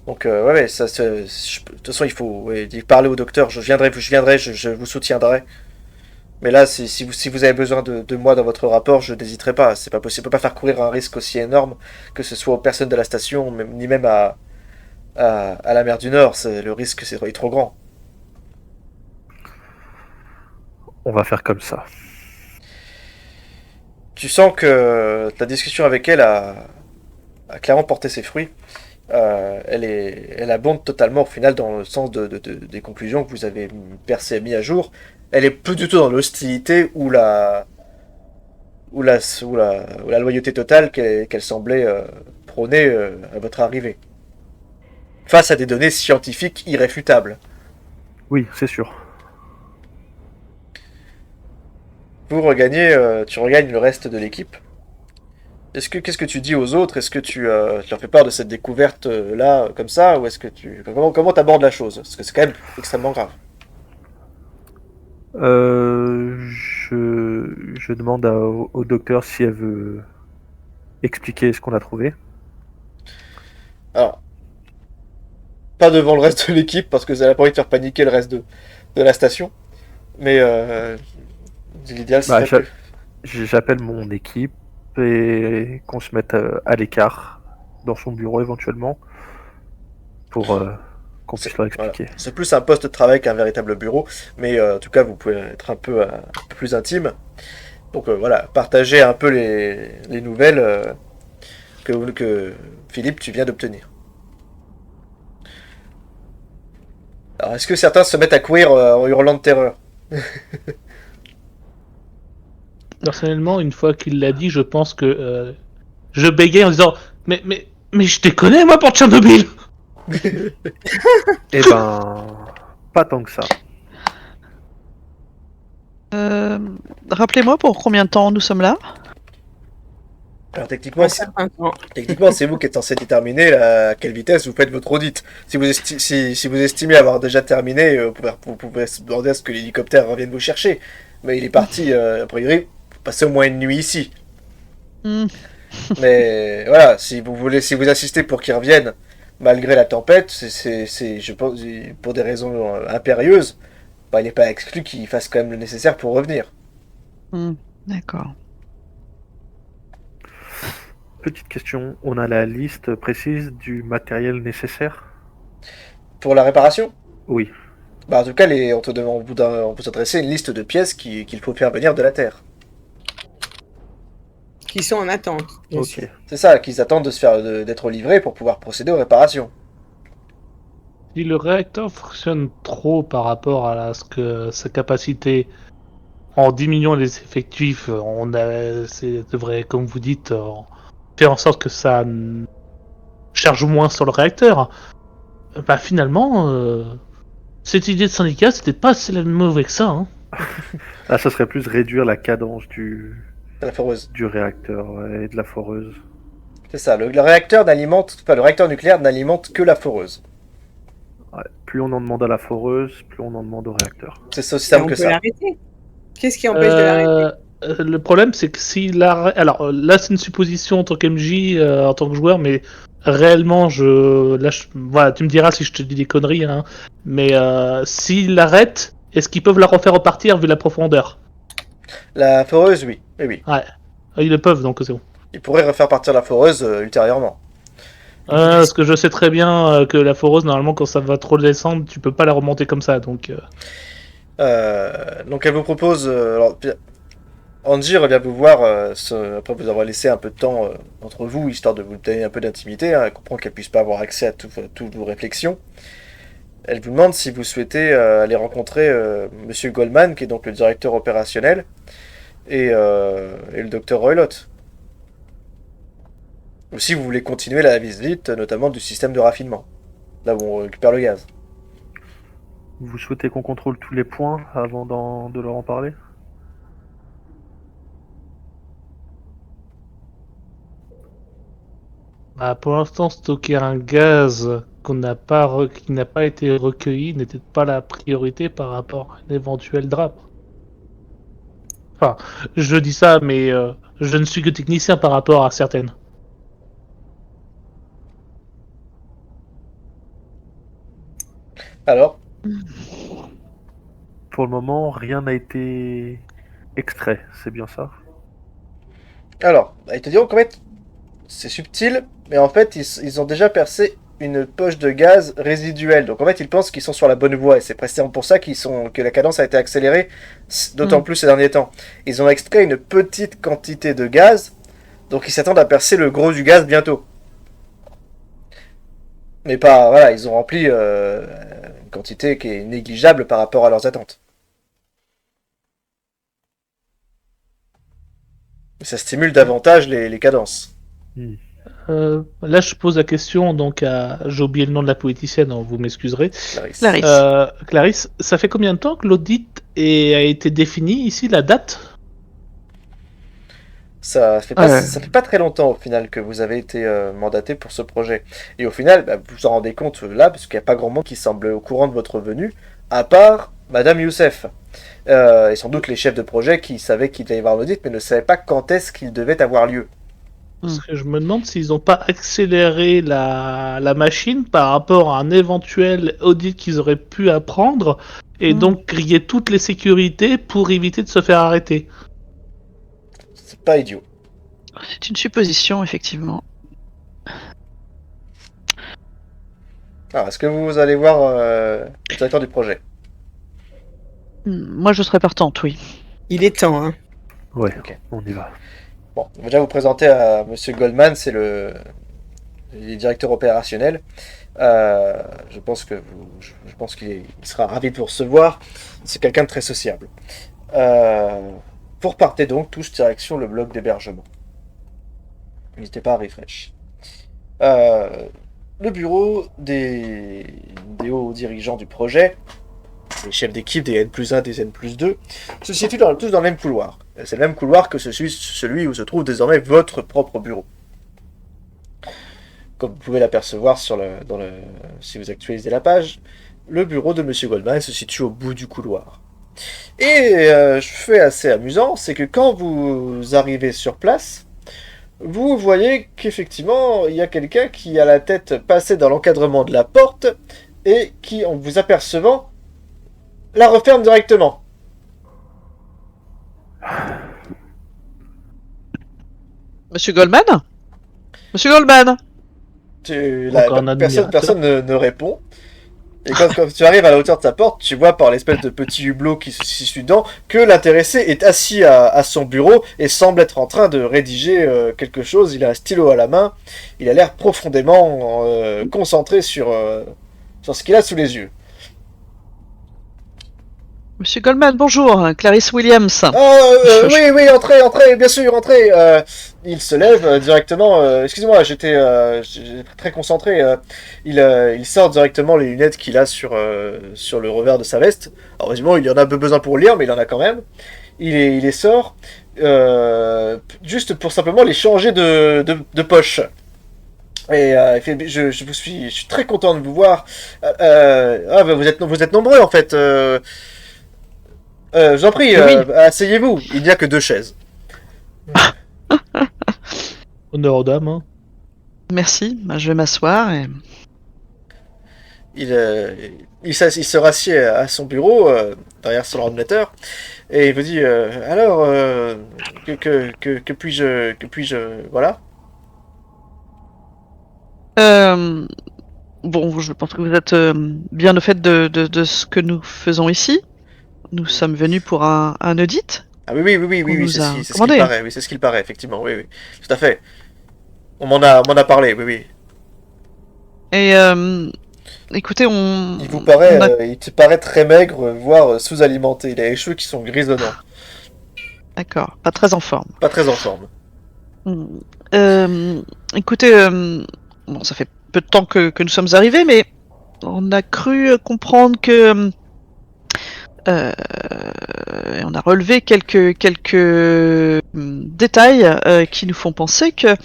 Donc, ouais, de toute façon, il faut parler au docteur. Je viendrai, je vous soutiendrai. Mais là, si vous avez besoin de moi dans votre rapport, je n'hésiterai pas. C'est pas possible. Je peux pas faire courir un risque aussi énorme, que ce soit aux personnes de la station, ni même à la mer du Nord. Le risque est trop grand. On va faire comme ça. Tu sens que ta discussion avec elle a clairement porté ses fruits. Elle abonde totalement au final dans le sens des conclusions que vous avez mis à jour. Elle est plus du tout dans l'hostilité ou la loyauté totale qu'elle semblait prôner à votre arrivée. Face à des données scientifiques irréfutables. Oui, c'est sûr. Tu regagnes le reste de l'équipe. Qu'est-ce que tu dis aux autres? Est-ce que tu leur fais part de cette découverte là comme ça, ou est-ce que comment t'abordes la chose? Parce que c'est quand même extrêmement grave. Je demande au docteur si elle veut expliquer ce qu'on a trouvé. Alors, pas devant le reste de l'équipe parce que ça n'a pas envie de faire paniquer le reste de la station. Mais l'idéal Bah, serait que... j'appelle mon équipe et qu'on se mette à l'écart dans son bureau éventuellement pour qu'on puisse leur Voilà. expliquer. C'est plus un poste de travail qu'un véritable bureau, mais en tout cas vous pouvez être un peu plus intime. Donc voilà, partagez un peu les nouvelles que Philippe tu viens d'obtenir. Alors est-ce que certains se mettent à courir en hurlant de terreur? Personnellement, une fois qu'il l'a dit, je pense que je bégayais en disant mais je te connais moi pour Tchernobyl. Eh ben, pas tant que ça. Rappelez-moi pour combien de temps nous sommes là? Alors techniquement, un certain temps. c'est vous qui êtes censé déterminer à quelle vitesse vous faites votre audit. Si vous estimez avoir déjà terminé, vous pouvez se demander à ce que l'hélicoptère revienne vous chercher. Mais il est parti, a priori, pour passer au moins une nuit ici. Hmm. Mais voilà, si vous assistez pour qu'il revienne malgré la tempête, je pense, pour des raisons impérieuses, bah, il n'est pas exclu qu'il fasse quand même le nécessaire pour revenir. D'accord. Petite question, on a la liste précise du matériel nécessaire? Pour la réparation, Oui. bah, en tout cas, on peut s'adresser une liste de pièces qu'il faut faire venir de la Terre. Qui sont en attente, bien Ok. sûr. C'est ça, qu'ils attendent d'être livrés pour pouvoir procéder aux réparations. Si le réacteur fonctionne trop par rapport à sa capacité en diminuant les effectifs, devrait, comme vous dites, faire en sorte que ça charge moins sur le réacteur. Bah finalement, cette idée de syndicat, c'était pas si mauvais que ça. Hein. Ah, ça serait plus réduire la cadence C'est la foreuse. du réacteur ouais, et de la foreuse. C'est ça, le réacteur nucléaire n'alimente que la foreuse. Ouais. Plus on en demande à la foreuse, plus on en demande au réacteur. C'est aussi Et simple on que peut ça. l'arrêter. Qu'est-ce qui empêche de l'arrêter? Le problème, c'est que s'il arrête... Alors là, c'est une supposition en tant qu'MJ, en tant que joueur, mais réellement, voilà, tu me diras si je te dis des conneries, hein, mais s'il l'arrête, est-ce qu'ils peuvent la refaire repartir vu la profondeur? La foreuse, oui. Oui, oui. Ouais, ils le peuvent, donc c'est bon. Ils pourraient refaire partir la foreuse ultérieurement. Parce que je sais très bien que la foreuse, normalement, quand ça va trop descendre, tu peux pas la remonter comme ça, donc... Donc elle vous propose... Angie revient vous voir après vous avoir laissé un peu de temps entre vous, histoire de vous donner un peu d'intimité. Hein. Elle comprend qu'elle puisse pas avoir accès à toutes vos réflexions. Elle vous demande si vous souhaitez aller rencontrer Monsieur Goldman, qui est donc le directeur opérationnel, et le docteur Roylott. Ou si vous voulez continuer la visite, notamment du système de raffinement, là où on récupère le gaz. Vous souhaitez qu'on contrôle tous les points avant de leur en parler? Bah, pour l'instant, stocker un gaz qui n'a pas été recueilli n'était pas la priorité par rapport à un éventuel drame. Enfin, je dis ça, mais je ne suis que technicien par rapport à certaines. Alors, Pour le moment, rien n'a été extrait, c'est bien ça? ils te diront qu'en fait, c'est subtil, mais en fait, ils ont déjà percé une poche de gaz résiduelle. Donc en fait, ils pensent qu'ils sont sur la bonne voie, et c'est précisément pour ça que la cadence a été accélérée, d'autant plus ces derniers temps. Ils ont extrait une petite quantité de gaz, donc ils s'attendent à percer le gros du gaz bientôt. Mais pas, voilà, ils ont rempli une quantité qui est négligeable par rapport à leurs attentes. Ça stimule davantage les cadences. Là, je pose la question, donc j'ai oublié le nom de la poéticienne, hein, vous m'excuserez. Clarisse. Clarisse, ça fait combien de temps que l'audit a été défini ici, la date? Ça fait pas très longtemps au final que vous avez été mandaté pour ce projet. Et au final, bah, vous vous en rendez compte là, parce qu'il n'y a pas grand monde qui semble au courant de votre venue, à part Madame Youssef. Et sans doute les chefs de projet qui savaient qu'il devait y avoir un audit, mais ne savaient pas quand est-ce qu'il devait avoir lieu. Parce que je me demande s'ils n'ont pas accéléré la machine par rapport à un éventuel audit qu'ils auraient pu apprendre, et donc griller toutes les sécurités pour éviter de se faire arrêter. C'est pas idiot. C'est une supposition, effectivement. Alors, est-ce que vous allez voir le directeur du projet? Moi, je serais partante, oui. Il est temps, hein. Ouais, Ok. on y va. Bon, on va déjà vous présenter à Monsieur Goldman, c'est le directeur opérationnel. Je pense qu'il sera ravi de vous recevoir. C'est quelqu'un de très sociable. Vous repartez donc tous direction le bloc d'hébergement. N'hésitez pas à refresh. Le bureau des hauts dirigeants du projet les chefs d'équipe des N+1, des N+2, se situent tous dans le même couloir. C'est le même couloir que celui où se trouve désormais votre propre bureau. Comme vous pouvez l'apercevoir si vous actualisez la page, le bureau de Monsieur Goldman se situe au bout du couloir. Et fait assez amusant, c'est que quand vous arrivez sur place, vous voyez qu'effectivement, il y a quelqu'un qui a la tête passée dans l'encadrement de la porte et qui, en vous apercevant, la referme directement. Monsieur Goldman? Monsieur Goldman? Personne ne répond. Et quand tu arrives à la hauteur de sa porte, tu vois par l'espèce de petit hublot qui se situe dedans que l'intéressé est assis à son bureau et semble être en train de rédiger quelque chose. Il a un stylo à la main. Il a l'air profondément concentré sur ce qu'il a sous les yeux. Monsieur Goldman, bonjour, Clarisse Williams. Oui, entrez, bien sûr, entrez. Il se lève directement. Excusez-moi, j'étais très concentré. Il sort directement les lunettes qu'il a sur le revers de sa veste. Alors, heureusement, il y en a peu besoin pour lire, mais il en a quand même. Il les sort juste pour simplement les changer de poche. Et je suis très content de vous voir. Vous êtes nombreux en fait. Je vous en prie, Oui. asseyez-vous. Il n'y a que 2 chaises. Honneur aux dames. Hein. Merci, je vais m'asseoir. Et... Il se rassied à son bureau, derrière son ordinateur, et il vous dit alors, que puis-je, voilà. Bon, je pense que vous êtes bien au fait de ce que nous faisons ici. Nous sommes venus pour un audit. Ah oui, nous c'est a ce qu'il commandé. paraît, oui, c'est ce qu'il paraît, effectivement, oui, tout à fait. On m'en a parlé, oui. Et écoutez, Il te paraît très maigre, voire sous-alimenté. Il a les cheveux qui sont grisonnants. D'accord, pas très en forme. Pas très en forme. Écoutez, bon, ça fait peu de temps que nous sommes arrivés, mais on a cru comprendre que on a relevé quelques détails qui nous font penser que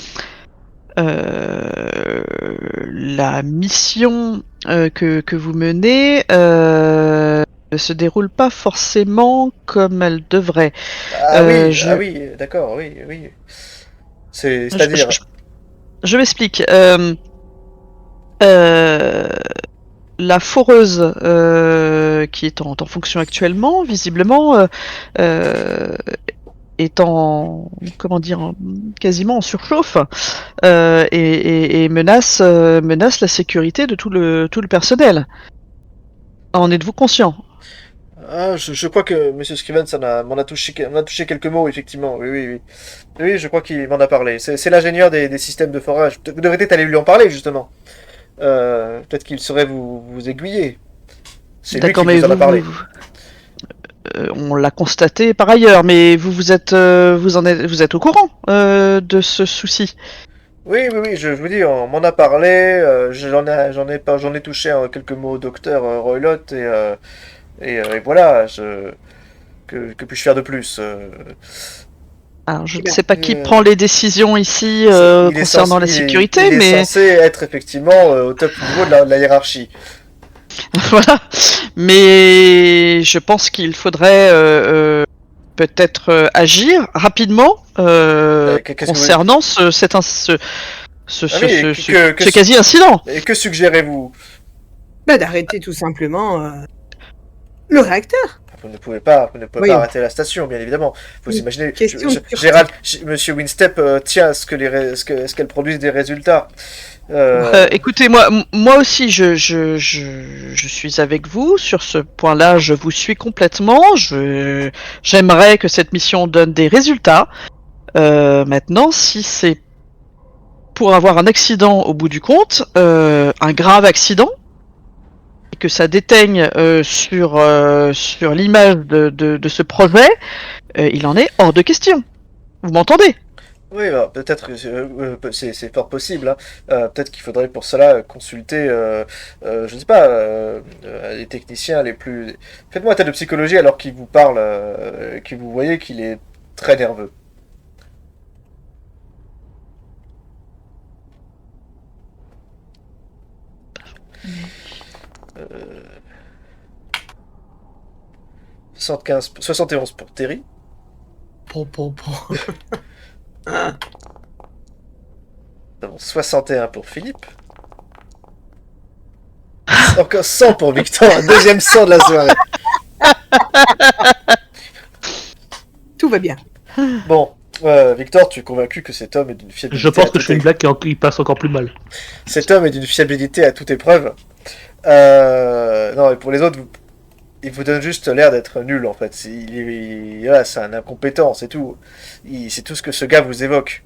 la mission que vous menez ne se déroule pas forcément comme elle devrait. Oui, d'accord, oui. C'est-à-dire... Je m'explique. La foreuse qui est en fonction actuellement, visiblement, est quasiment en surchauffe et menace la sécurité de tout le personnel. En êtes-vous conscient? Je crois que M. Scrivens m'en a touché quelques mots, effectivement. Oui. Oui, je crois qu'il m'en a parlé. C'est l'ingénieur des systèmes de forage. Vous devriez peut-être aller lui en parler, justement. Peut-être qu'il saurait vous aiguiller. C'est lui qui vous en a parlé. On l'a constaté par ailleurs, mais vous êtes au courant de ce souci. Oui, je vous dis, on m'en a parlé. J'en ai touché quelques mots au docteur Roylott et voilà. Que puis-je faire de plus Alors, je ne sais pas qui prend les décisions ici concernant la sécurité, mais... Il est censé être effectivement au top niveau de la hiérarchie. Voilà. Mais je pense qu'il faudrait peut-être agir rapidement concernant ce quasi-incident. Et que suggérez-vous? D'arrêter tout simplement le réacteur. Vous ne pouvez pas arrêter la station, bien évidemment. Vous imaginez, Monsieur Winstep tient à ce qu'elle produise des résultats. Écoutez, moi aussi, je suis avec vous sur ce point-là. Je vous suis complètement. J'aimerais que cette mission donne des résultats. Maintenant, si c'est pour avoir un accident au bout du compte, un grave accident, et que ça déteigne sur l'image de ce projet, il en est hors de question. Vous m'entendez? Oui, alors, peut-être que c'est fort possible, hein. Peut-être qu'il faudrait pour cela consulter, je ne sais pas, les techniciens les plus. Faites-moi un test de psychologie alors qu'il vous parle, que vous voyez qu'il est très nerveux. Euh, 71 pour Terry. Nous avons 61 pour Philippe. Encore 100 pour Victor, un deuxième 100 de la soirée. Tout va bien. Bon, Victor, tu es convaincu que cet homme est d'une fiabilité. Je pense que je fais une blague qui passe encore plus mal. Cet homme est d'une fiabilité à toute épreuve. Non, et pour les autres, il vous donne juste l'air d'être nul en fait. Voilà, c'est un incompétent, c'est tout. C'est tout ce que ce gars vous évoque.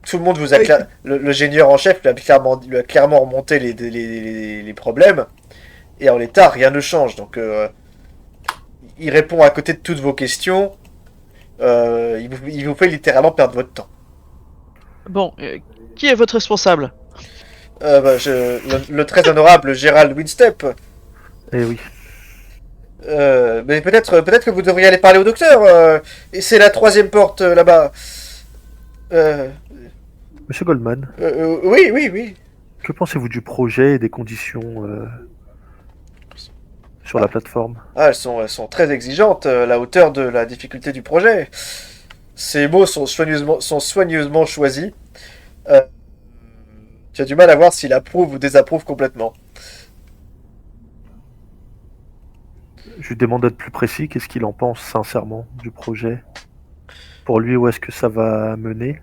Tout le monde vous a Oui. le génieur en chef lui a clairement remonté les problèmes. Et en l'état, rien ne change. Donc, il répond à côté de toutes vos questions. Il vous fait littéralement perdre votre temps. Bon, qui est votre responsable? Le très honorable Gérald Winstep. Eh oui. Mais peut-être que vous devriez aller parler au docteur. Et c'est la troisième porte là-bas. Monsieur Goldman, Oui. que pensez-vous du projet et des conditions sur la plateforme? Ah, elles sont très exigeantes, à la hauteur de la difficulté du projet. Ces mots sont soigneusement choisis. Euh, tu as du mal à voir s'il approuve ou désapprouve complètement. Je lui demande d'être plus précis. Qu'est-ce qu'il en pense sincèrement du projet? Pour lui, où est-ce que ça va mener?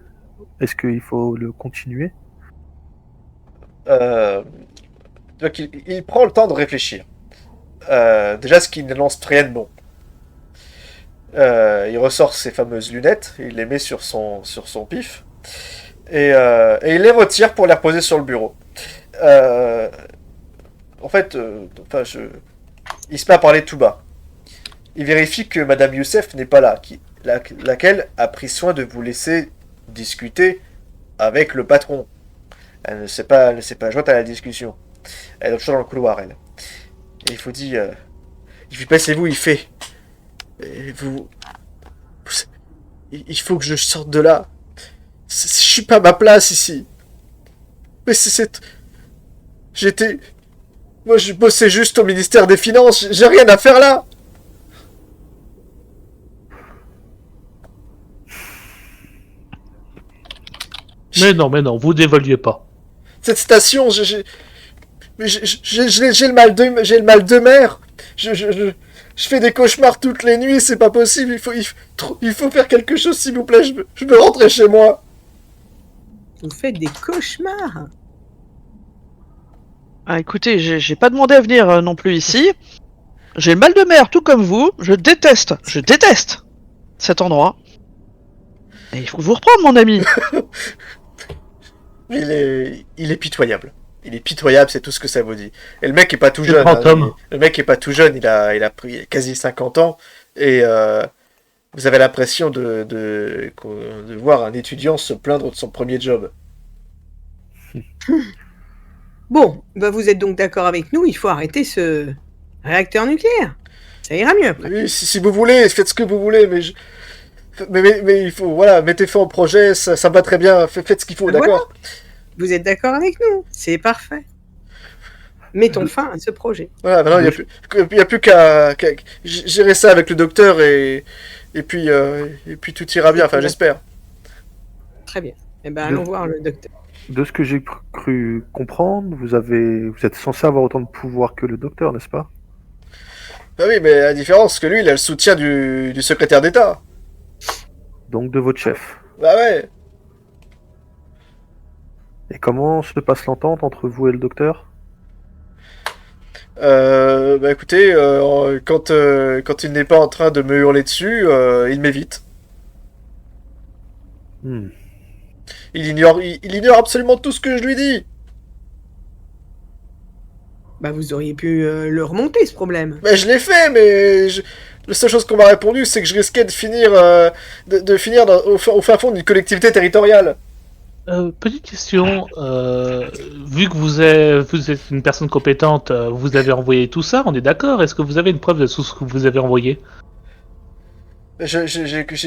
Est-ce qu'il faut le continuer? Euh, donc il prend le temps de réfléchir. Déjà, ce qui ne lance rien de bon. Il ressort ses fameuses lunettes, il les met sur son pif, et il les retire pour les reposer sur le bureau. Euh, En fait, il se met à parler tout bas. Il vérifie que Madame Youssef n'est pas là, laquelle a pris soin de vous laisser discuter avec le patron. Elle ne s'est pas jointe à la discussion. Elle est toujours dans le couloir, elle. Et il vous dit, il fait passez-vous, il fait, vous, il faut que je sorte de là. Je suis pas à ma place ici. Mais j'étais, moi je bossais juste au ministère des Finances. J'ai rien à faire là. Mais non, vous dévaluez pas. Cette station, j'ai le mal de mer. Je fais des cauchemars toutes les nuits, c'est pas possible. Il faut faire quelque chose, s'il vous plaît. Je veux rentrer chez moi. Vous faites des cauchemars. Ah, écoutez, j'ai pas demandé à venir non plus ici. J'ai le mal de mer, tout comme vous. Je déteste cet endroit. Et il faut vous reprendre, mon ami. Il est pitoyable. Il est pitoyable, c'est tout ce que ça vous dit. Et le mec est pas tout C'est le jeune. grand homme. Le mec est pas tout jeune, il a pris quasi 50 ans. Et vous avez l'impression de voir un étudiant se plaindre de son premier job. Bon, bah vous êtes donc d'accord avec nous, il faut arrêter ce réacteur nucléaire. Ça ira mieux après. Oui, si vous voulez, faites ce que vous voulez, mais il faut, voilà, mettez fin au projet, ça me va très bien, faites ce qu'il faut, Voilà. d'accord? Vous êtes d'accord avec nous, c'est parfait. Mettons fin à ce projet. Voilà, maintenant, il y a plus qu'à gérer ça avec le docteur et puis tout ira bien, enfin, j'espère. Très bien. Eh ben allons voir le docteur. De ce que j'ai cru comprendre, vous êtes censé avoir autant de pouvoir que le docteur, n'est-ce pas? Bah oui, mais la différence, c'est que lui, il a le soutien du secrétaire d'État. Donc de votre chef. Bah ouais. Et comment se passe l'entente entre vous et le docteur? Bah écoutez, quand il n'est pas en train de me hurler dessus, il m'évite. Hmm. Il ignore absolument tout ce que je lui dis. Bah vous auriez pu le remonter ce problème. Mais je l'ai fait, mais La seule chose qu'on m'a répondu, c'est que je risquais de finir, de finir au fin fond d'une collectivité territoriale. Petite question, vu que vous êtes une personne compétente, vous avez envoyé tout ça, on est d'accord? Est-ce que vous avez une preuve de tout ce que vous avez envoyé?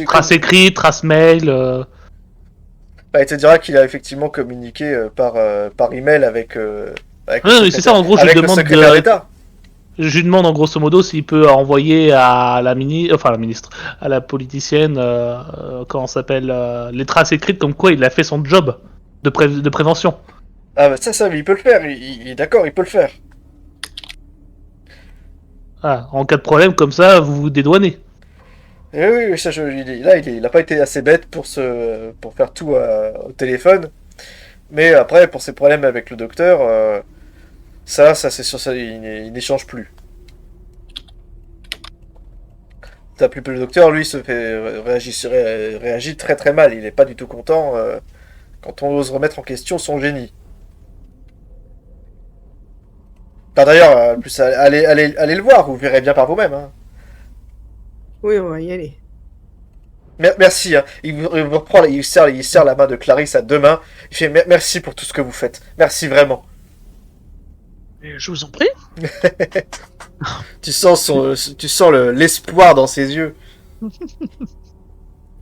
Trace écrite, trace mail Bah, il te dira qu'il a effectivement communiqué par email avec, avec, Oui, c'est ça, en gros, avec le secrétaire d'État. je lui demande en grosso modo s'il peut envoyer à la ministre, à la politicienne, comment ça s'appelle, les traces écrites comme quoi il a fait son job de prévention. Ah bah ça, il peut le faire, il est d'accord, il peut le faire. Ah, en cas de problème comme ça, vous vous dédouanez. Et oui, ça, il a pas été assez bête pour faire tout au téléphone. Mais après, pour ses problèmes avec le docteur, ça c'est sûr, ça, il n'échange plus. T'as plus le docteur, lui, se fait réagit très très mal. Il est pas du tout content quand on ose remettre en question son génie. Enfin, d'ailleurs, plus allez le voir, vous verrez bien par vous-même. Hein. Oui, on va y aller. Merci. Hein. Il vous reprend, il serre la main de Clarisse à deux mains. Il fait merci pour tout ce que vous faites. Merci vraiment. Je vous en prie. Tu sens l'espoir dans ses yeux.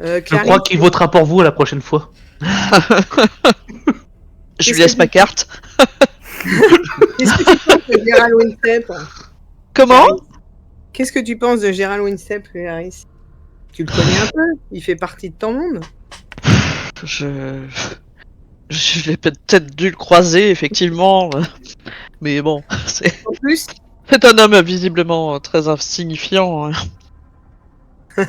Je Clarisse, crois qu'il votera pour vous la prochaine fois. Je Qu'est-ce lui laisse que ma carte. qu'est-ce que tu penses de Gérald Winstep? Comment? Qu'est-ce que tu penses de Gérald Winstep, Clarisse? Tu le connais un peu? Il fait partie de ton monde? Je l'ai peut-être dû le croiser, effectivement. Mais bon, c'est En plus, un homme visiblement très insignifiant. Il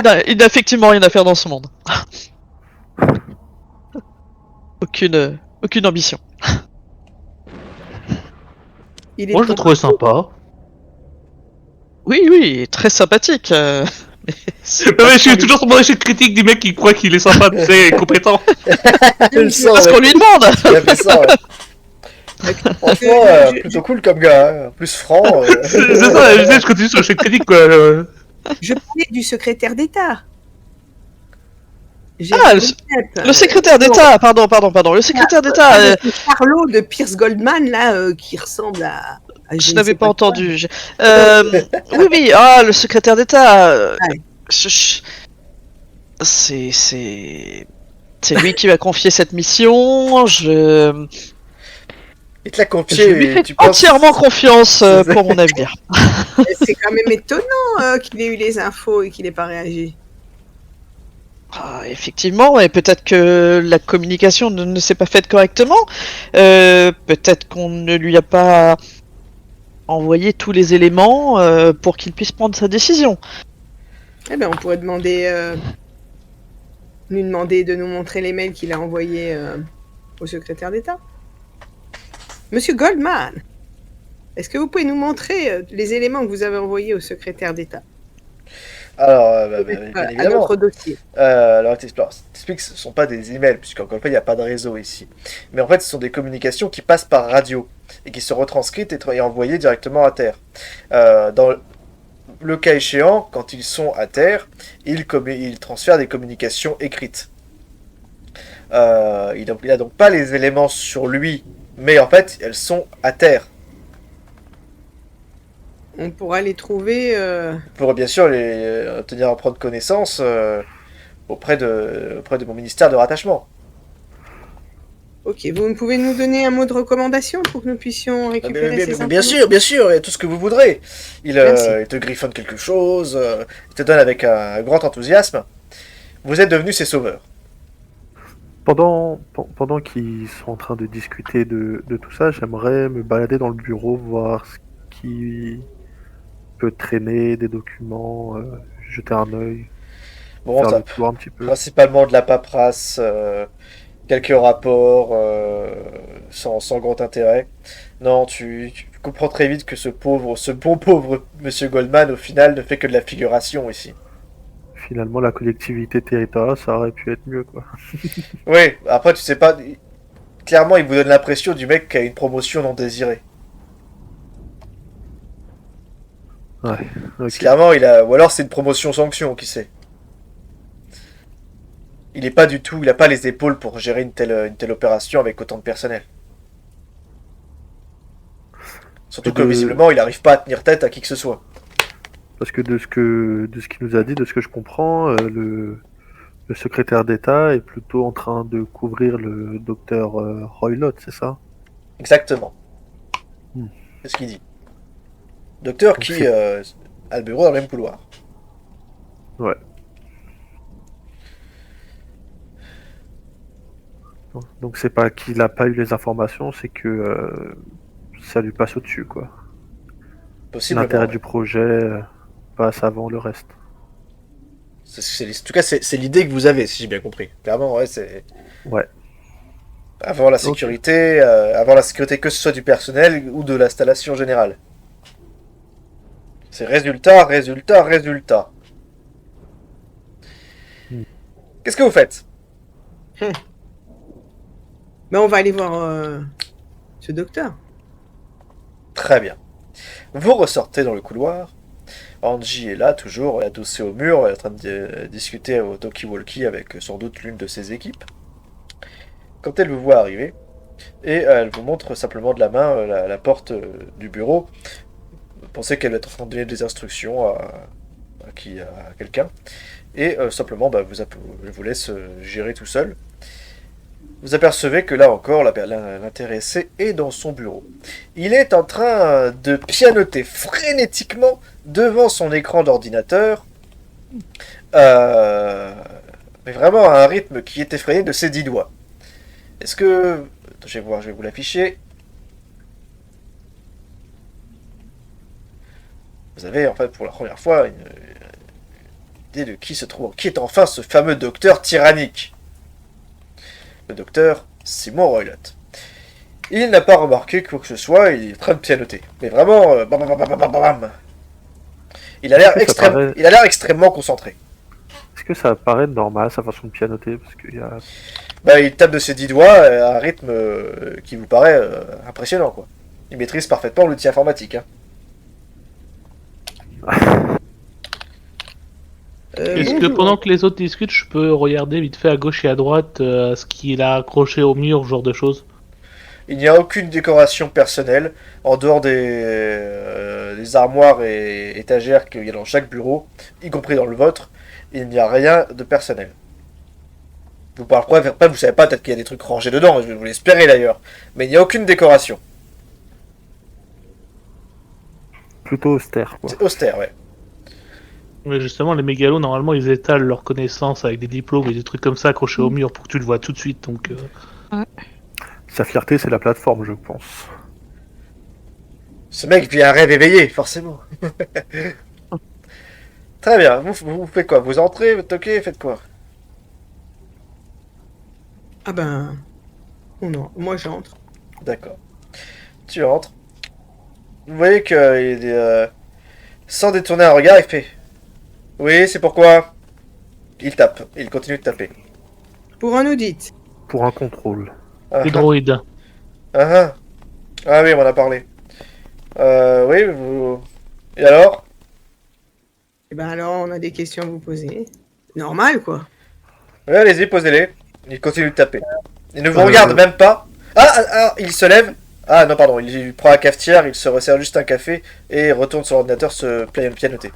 n'a effectivement rien à faire dans ce monde. Aucune ambition. il est Moi, je le ton- trouvais sympa. Oui, très sympathique. Mais c'est Non, mais je suis toujours sur mon échec critique du mec qui croit qu'il est sympa, tu sais, et compétent. Je le sens. parce qu'on lui demande. Il a fait ça. Ouais. Franchement, plutôt cool comme gars. Hein. Plus franc. C'est ça, je continue sur l'échec critique, quoi. Je parlais du secrétaire d'État. Ah, Gérald Winstep. Le secrétaire d'État, pardon. Le secrétaire d'État, C'est Charlot de Pierce Goldman, là, qui ressemble à je ne n'avais sais pas quoi. entendu. Oui, le secrétaire d'État. C'est lui qui m'a confié cette mission. Je Il te l'a lui confié. fais Tu penses... entièrement confiance pour mon avenir. C'est quand même étonnant qu'il ait eu les infos et qu'il n'ait pas réagi. Ah, effectivement, et peut-être que la communication ne s'est pas faite correctement. Peut-être qu'on ne lui a pas envoyé tous les éléments pour qu'il puisse prendre sa décision. Eh ben, on pourrait lui demander de nous montrer les mails qu'il a envoyés au secrétaire d'État. Monsieur Goldman, est-ce que vous pouvez nous montrer les éléments que vous avez envoyés au secrétaire d'État Alors, bien à évidemment. notre dossier? Alors, t'explique que ce ne sont pas des emails, puisqu'encore une fois, il n'y a pas de réseau ici. Mais en fait, ce sont des communications qui passent par radio et qui sont retranscrites et envoyées directement à Terre. Dans le cas échéant, quand ils sont à Terre, ils transfèrent des communications écrites. Il n'a donc pas les éléments sur lui, mais en fait, elles sont à Terre. On pourra les trouver. On pourrait bien sûr en prendre connaissance auprès de mon ministère de rattachement. Ok, vous pouvez nous donner un mot de recommandation pour que nous puissions récupérer ces informations? Bien sûr, et tout ce que vous voudrez. Il te griffonne quelque chose, il te donne avec un grand enthousiasme. Vous êtes devenus ses sauveurs. Pendant qu'ils sont en train de discuter de tout ça, j'aimerais me balader dans le bureau, voir ce qui peut traîner, des documents, jeter un œil, Bon, faire ça, le tour un petit peu. principalement de la paperasse, quelques rapports sans grand intérêt. Non, tu comprends très vite que ce bon pauvre Monsieur Goldman, au final, ne fait que de la figuration ici. Finalement, la collectivité territoriale, ça aurait pu être mieux, quoi. Oui, après, tu sais pas... Clairement, il vous donne l'impression du mec qui a une promotion non désirée. Ouais. Parce Ok. clairement, ou alors c'est une promotion sanction, qui sait. Il a pas les épaules pour gérer une telle opération avec autant de personnel. Surtout Et que de visiblement, il n'arrive pas à tenir tête à qui que ce soit. parce que de ce qu'il nous a dit, de ce que je comprends, le secrétaire d'État est plutôt en train de couvrir le docteur Roy Lott, c'est ça? Exactement. Hmm. C'est ce qu'il dit. Docteur Donc qui c'est a le bureau dans le même couloir. ouais. Donc c'est pas qu'il a pas eu les informations, c'est que ça lui passe au-dessus, quoi. Possiblement, L'intérêt ouais. du projet passe avant le reste. En tout cas, c'est l'idée que vous avez, si j'ai bien compris. Clairement, ouais, c'est Ouais. Ok. Avoir la sécurité que ce soit du personnel ou de l'installation générale. C'est résultat, résultat, résultat. Hmm. Qu'est-ce que vous faites? Mais on va aller voir ce docteur. Très bien. Vous ressortez dans le couloir. Angie est là, toujours adossée au mur, en train de discuter au talkie-walkie avec sans doute l'une de ses équipes. Quand elle vous voit arriver, et elle vous montre simplement de la main la porte du bureau. Vous pensez qu'elle est en train de donner des instructions à quelqu'un. Et simplement, je vous laisse gérer tout seul. Vous apercevez que là encore, l'intéressé est dans son bureau. Il est en train de pianoter frénétiquement devant son écran d'ordinateur, euh, mais vraiment à un rythme qui est effrayé de ses 10 doigts. Est-ce que... Je vais vous l'afficher. Vous avez en fait pour la première fois une idée de qui est enfin ce fameux docteur tyrannique. Le docteur Simon Roylott. Il n'a pas remarqué quoi que ce soit, il est en train de pianoter. Mais vraiment, bam, bam, bam, bam, bam, bam. Il a l'air Est-ce que ça paraît, extrêmement concentré. est-ce que ça paraît normal sa façon de pianoter? Parce qu'il y a Il tape de ses 10 doigts à un rythme qui vous paraît impressionnant, quoi. Il maîtrise parfaitement l'outil informatique. Hein. Est-ce que Bonjour. pendant que les autres discutent, je peux regarder vite fait à gauche et à droite ce qu'il a accroché au mur, ce genre de choses? Il n'y a aucune décoration personnelle en dehors des armoires et étagères qu'il y a dans chaque bureau, y compris dans le vôtre. Il n'y a rien de personnel. Vous parlez pas, vous savez pas, peut-être qu'il y a des trucs rangés dedans, je vais vous l'espérer d'ailleurs. Mais il n'y a aucune décoration. plutôt austère, quoi. C'est austère, ouais. Mais justement, les mégalos, normalement, ils étalent leurs connaissances avec des diplômes et des trucs comme ça accrochés au mur pour que tu le vois tout de suite. Donc, Sa fierté, c'est la plateforme, je pense. Ce mec vit un rêve éveillé, forcément. Très bien, vous faites quoi? Vous entrez, vous toquez, faites quoi? Ah ben, non, moi j'entre. D'accord. Tu entres. Vous voyez qu'il est... sans détourner un regard, il fait... Oui, c'est pourquoi? Il tape, il continue de taper. Pour un audit. Pour un contrôle. Ah, les droïdes. ah, ah oui, on en a parlé. Oui, vous... Et alors? Eh ben alors, on a des questions à vous poser. Normal, quoi. Oui, allez-y, posez-les. Il continue de taper. Il ne vous Euh, regarde même pas. Il se lève. Ah non, pardon, il prend la cafetière, il se resserre juste un café et retourne sur l'ordinateur se pianoter.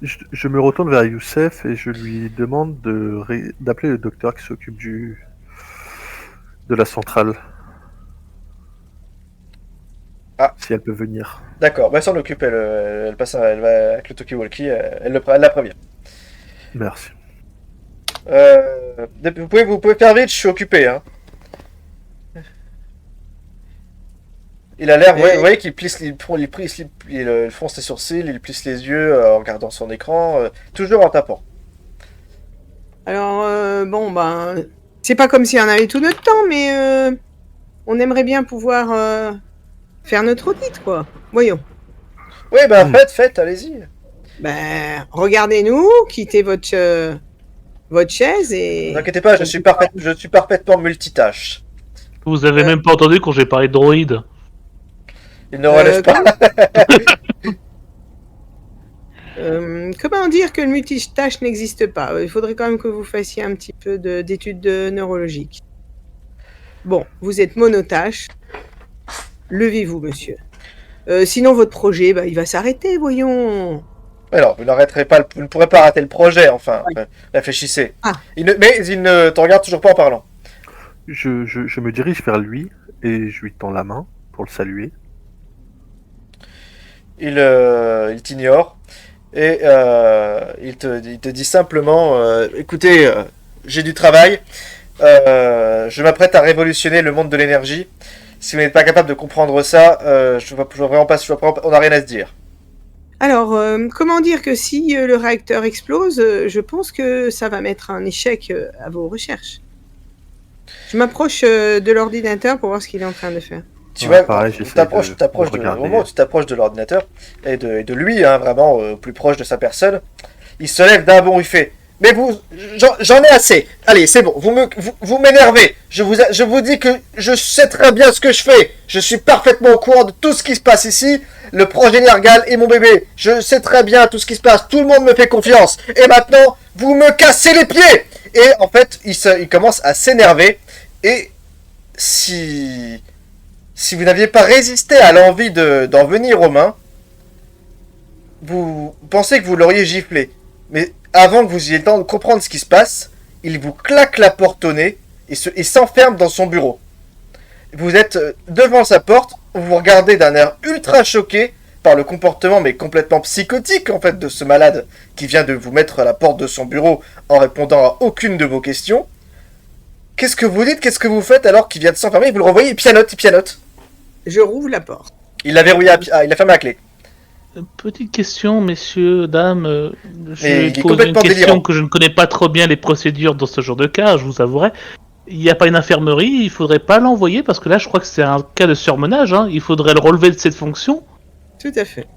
Je me retourne vers Youssef et je lui demande d'appeler le docteur qui s'occupe de la centrale. Ah. Si elle peut venir. D'accord, elle s'en occupe, elle va avec le talkie-walkie, elle la prévient. Merci. Vous pouvez faire vite, je suis occupé, hein. Il a l'air, vous voyez qu'il plisse, il fronce les sourcils, il plisse les yeux en regardant son écran, toujours en tapant. Alors, bon, ben, c'est pas comme si on avait tout notre temps, mais on aimerait bien pouvoir faire notre audit, quoi. Voyons. Oui, faites, allez-y. Ben, regardez-nous, quittez votre chaise et... Ne vous inquiétez pas, je suis parfaitement multitâche. Vous avez même pas entendu quand j'ai parlé de droïdes. Il ne relève pas. Comment dire que le multitâche n'existe pas? Il faudrait quand même que vous fassiez un petit peu d'études neurologiques. Bon, vous êtes monotâche. Levez-vous, monsieur. Sinon, votre projet, il va s'arrêter, voyons. Alors, vous n'arrêterez pas, vous ne pourrez pas rater le projet, enfin. Oui. Réfléchissez. Ah. Mais il ne te regarde toujours pas en parlant. Je me dirige vers lui et je lui tends la main pour le saluer. Il t'ignore et il te dit simplement écoutez, j'ai du travail, je m'apprête à révolutionner le monde de l'énergie. Si vous n'êtes pas capable de comprendre ça, on n'a rien à se dire. Alors, comment dire que si le réacteur explose, je pense que ça va mettre un échec à vos recherches. Je m'approche de l'ordinateur pour voir ce qu'il est en train de faire. Tu vois, pareil, au moment où tu t'approches de l'ordinateur et de lui, hein, vraiment au plus proche de sa personne, il se lève d'un bond, il fait mais j'en ai assez. Allez, c'est bon, vous m'énervez. Je vous dis que je sais très bien ce que je fais. Je suis parfaitement au courant de tout ce qui se passe ici. Le projet Nergal et mon bébé. Je sais très bien tout ce qui se passe. Tout le monde me fait confiance. Et maintenant, vous me cassez les pieds. Et en fait, il commence à s'énerver. Et si vous n'aviez pas résisté à l'envie d'en venir aux mains, vous pensez que vous l'auriez giflé. Mais avant que vous ayez le temps de comprendre ce qui se passe, il vous claque la porte au nez et s'enferme dans son bureau. Vous êtes devant sa porte, vous vous regardez d'un air ultra choqué par le comportement mais complètement psychotique en fait de ce malade qui vient de vous mettre à la porte de son bureau en répondant à aucune de vos questions. Qu'est-ce que vous dites? Qu'est-ce que vous faites alors qu'il vient de s'enfermer? Vous le revoyez, il pianote. Je rouvre la porte. Il l'a verrouillé, il a fermé la clé. Petite question, messieurs, dames. Mais il Je est pose une complètement question délirant. que je ne connais pas trop bien les procédures dans ce genre de cas, je vous avouerai. Il n'y a pas une infirmerie, il faudrait pas l'envoyer parce que là, je crois que c'est un cas de surmenage. Hein. Il faudrait le relever de cette fonction. Tout à fait.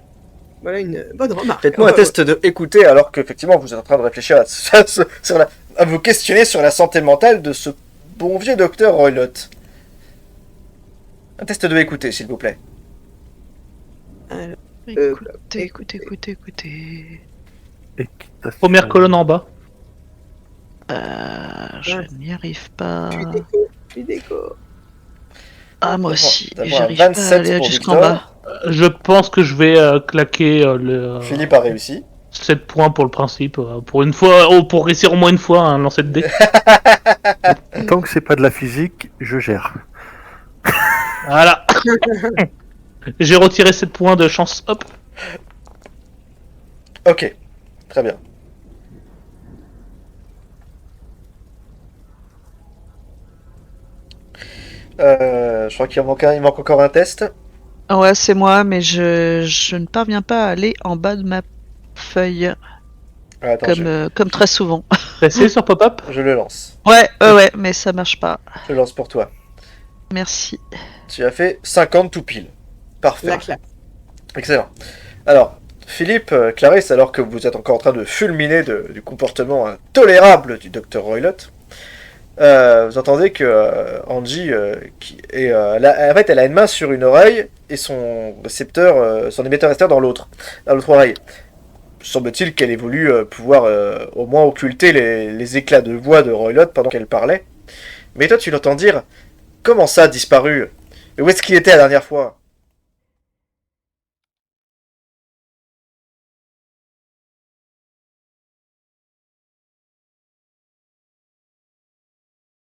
Voilà une bonne remarque. Faites-moi un test de écouter alors qu'effectivement vous êtes en train de réfléchir à vous questionner sur la santé mentale de ce bon vieux docteur Roylott. Un test de écouter, s'il vous plaît. Alors, Écoutez. Équitation. Première colonne en bas. Je n'y arrive pas. je suis déco. Ah, moi aussi, D'avoir j'arrive pas à 27 aller pour jusqu'en Victor. bas. Je pense que je vais claquer Philippe a réussi. 7 points pour le principe. Pour une fois, pour réussir au moins une fois un lancer de dés. Tant que c'est pas de la physique, je gère. Voilà. J'ai retiré 7 points de chance. Hop. Ok, très bien. Je crois qu'il manque encore un test. Ouais, c'est moi, mais je ne parviens pas à aller en bas de ma feuille, Ah, attends, comme très souvent. Pressé sur pop-up. je le lance. Ouais, mais ça marche pas. Je le lance pour toi. Merci. Tu as fait 50 tout pile. Parfait. La claque. Excellent. Alors, Philippe, Clarisse, alors que vous êtes encore en train de fulminer du comportement intolérable du docteur Roylott, vous entendez que Angie, en fait, elle a une main sur une oreille et son récepteur, son émetteur récepteur dans l'autre oreille. Semble-t-il qu'elle ait voulu pouvoir au moins occulter les éclats de voix de Roylott pendant qu'elle parlait. Mais toi, tu l'entends dire « Comment ça, disparu? Mais où est-ce qu'il était la dernière fois ?»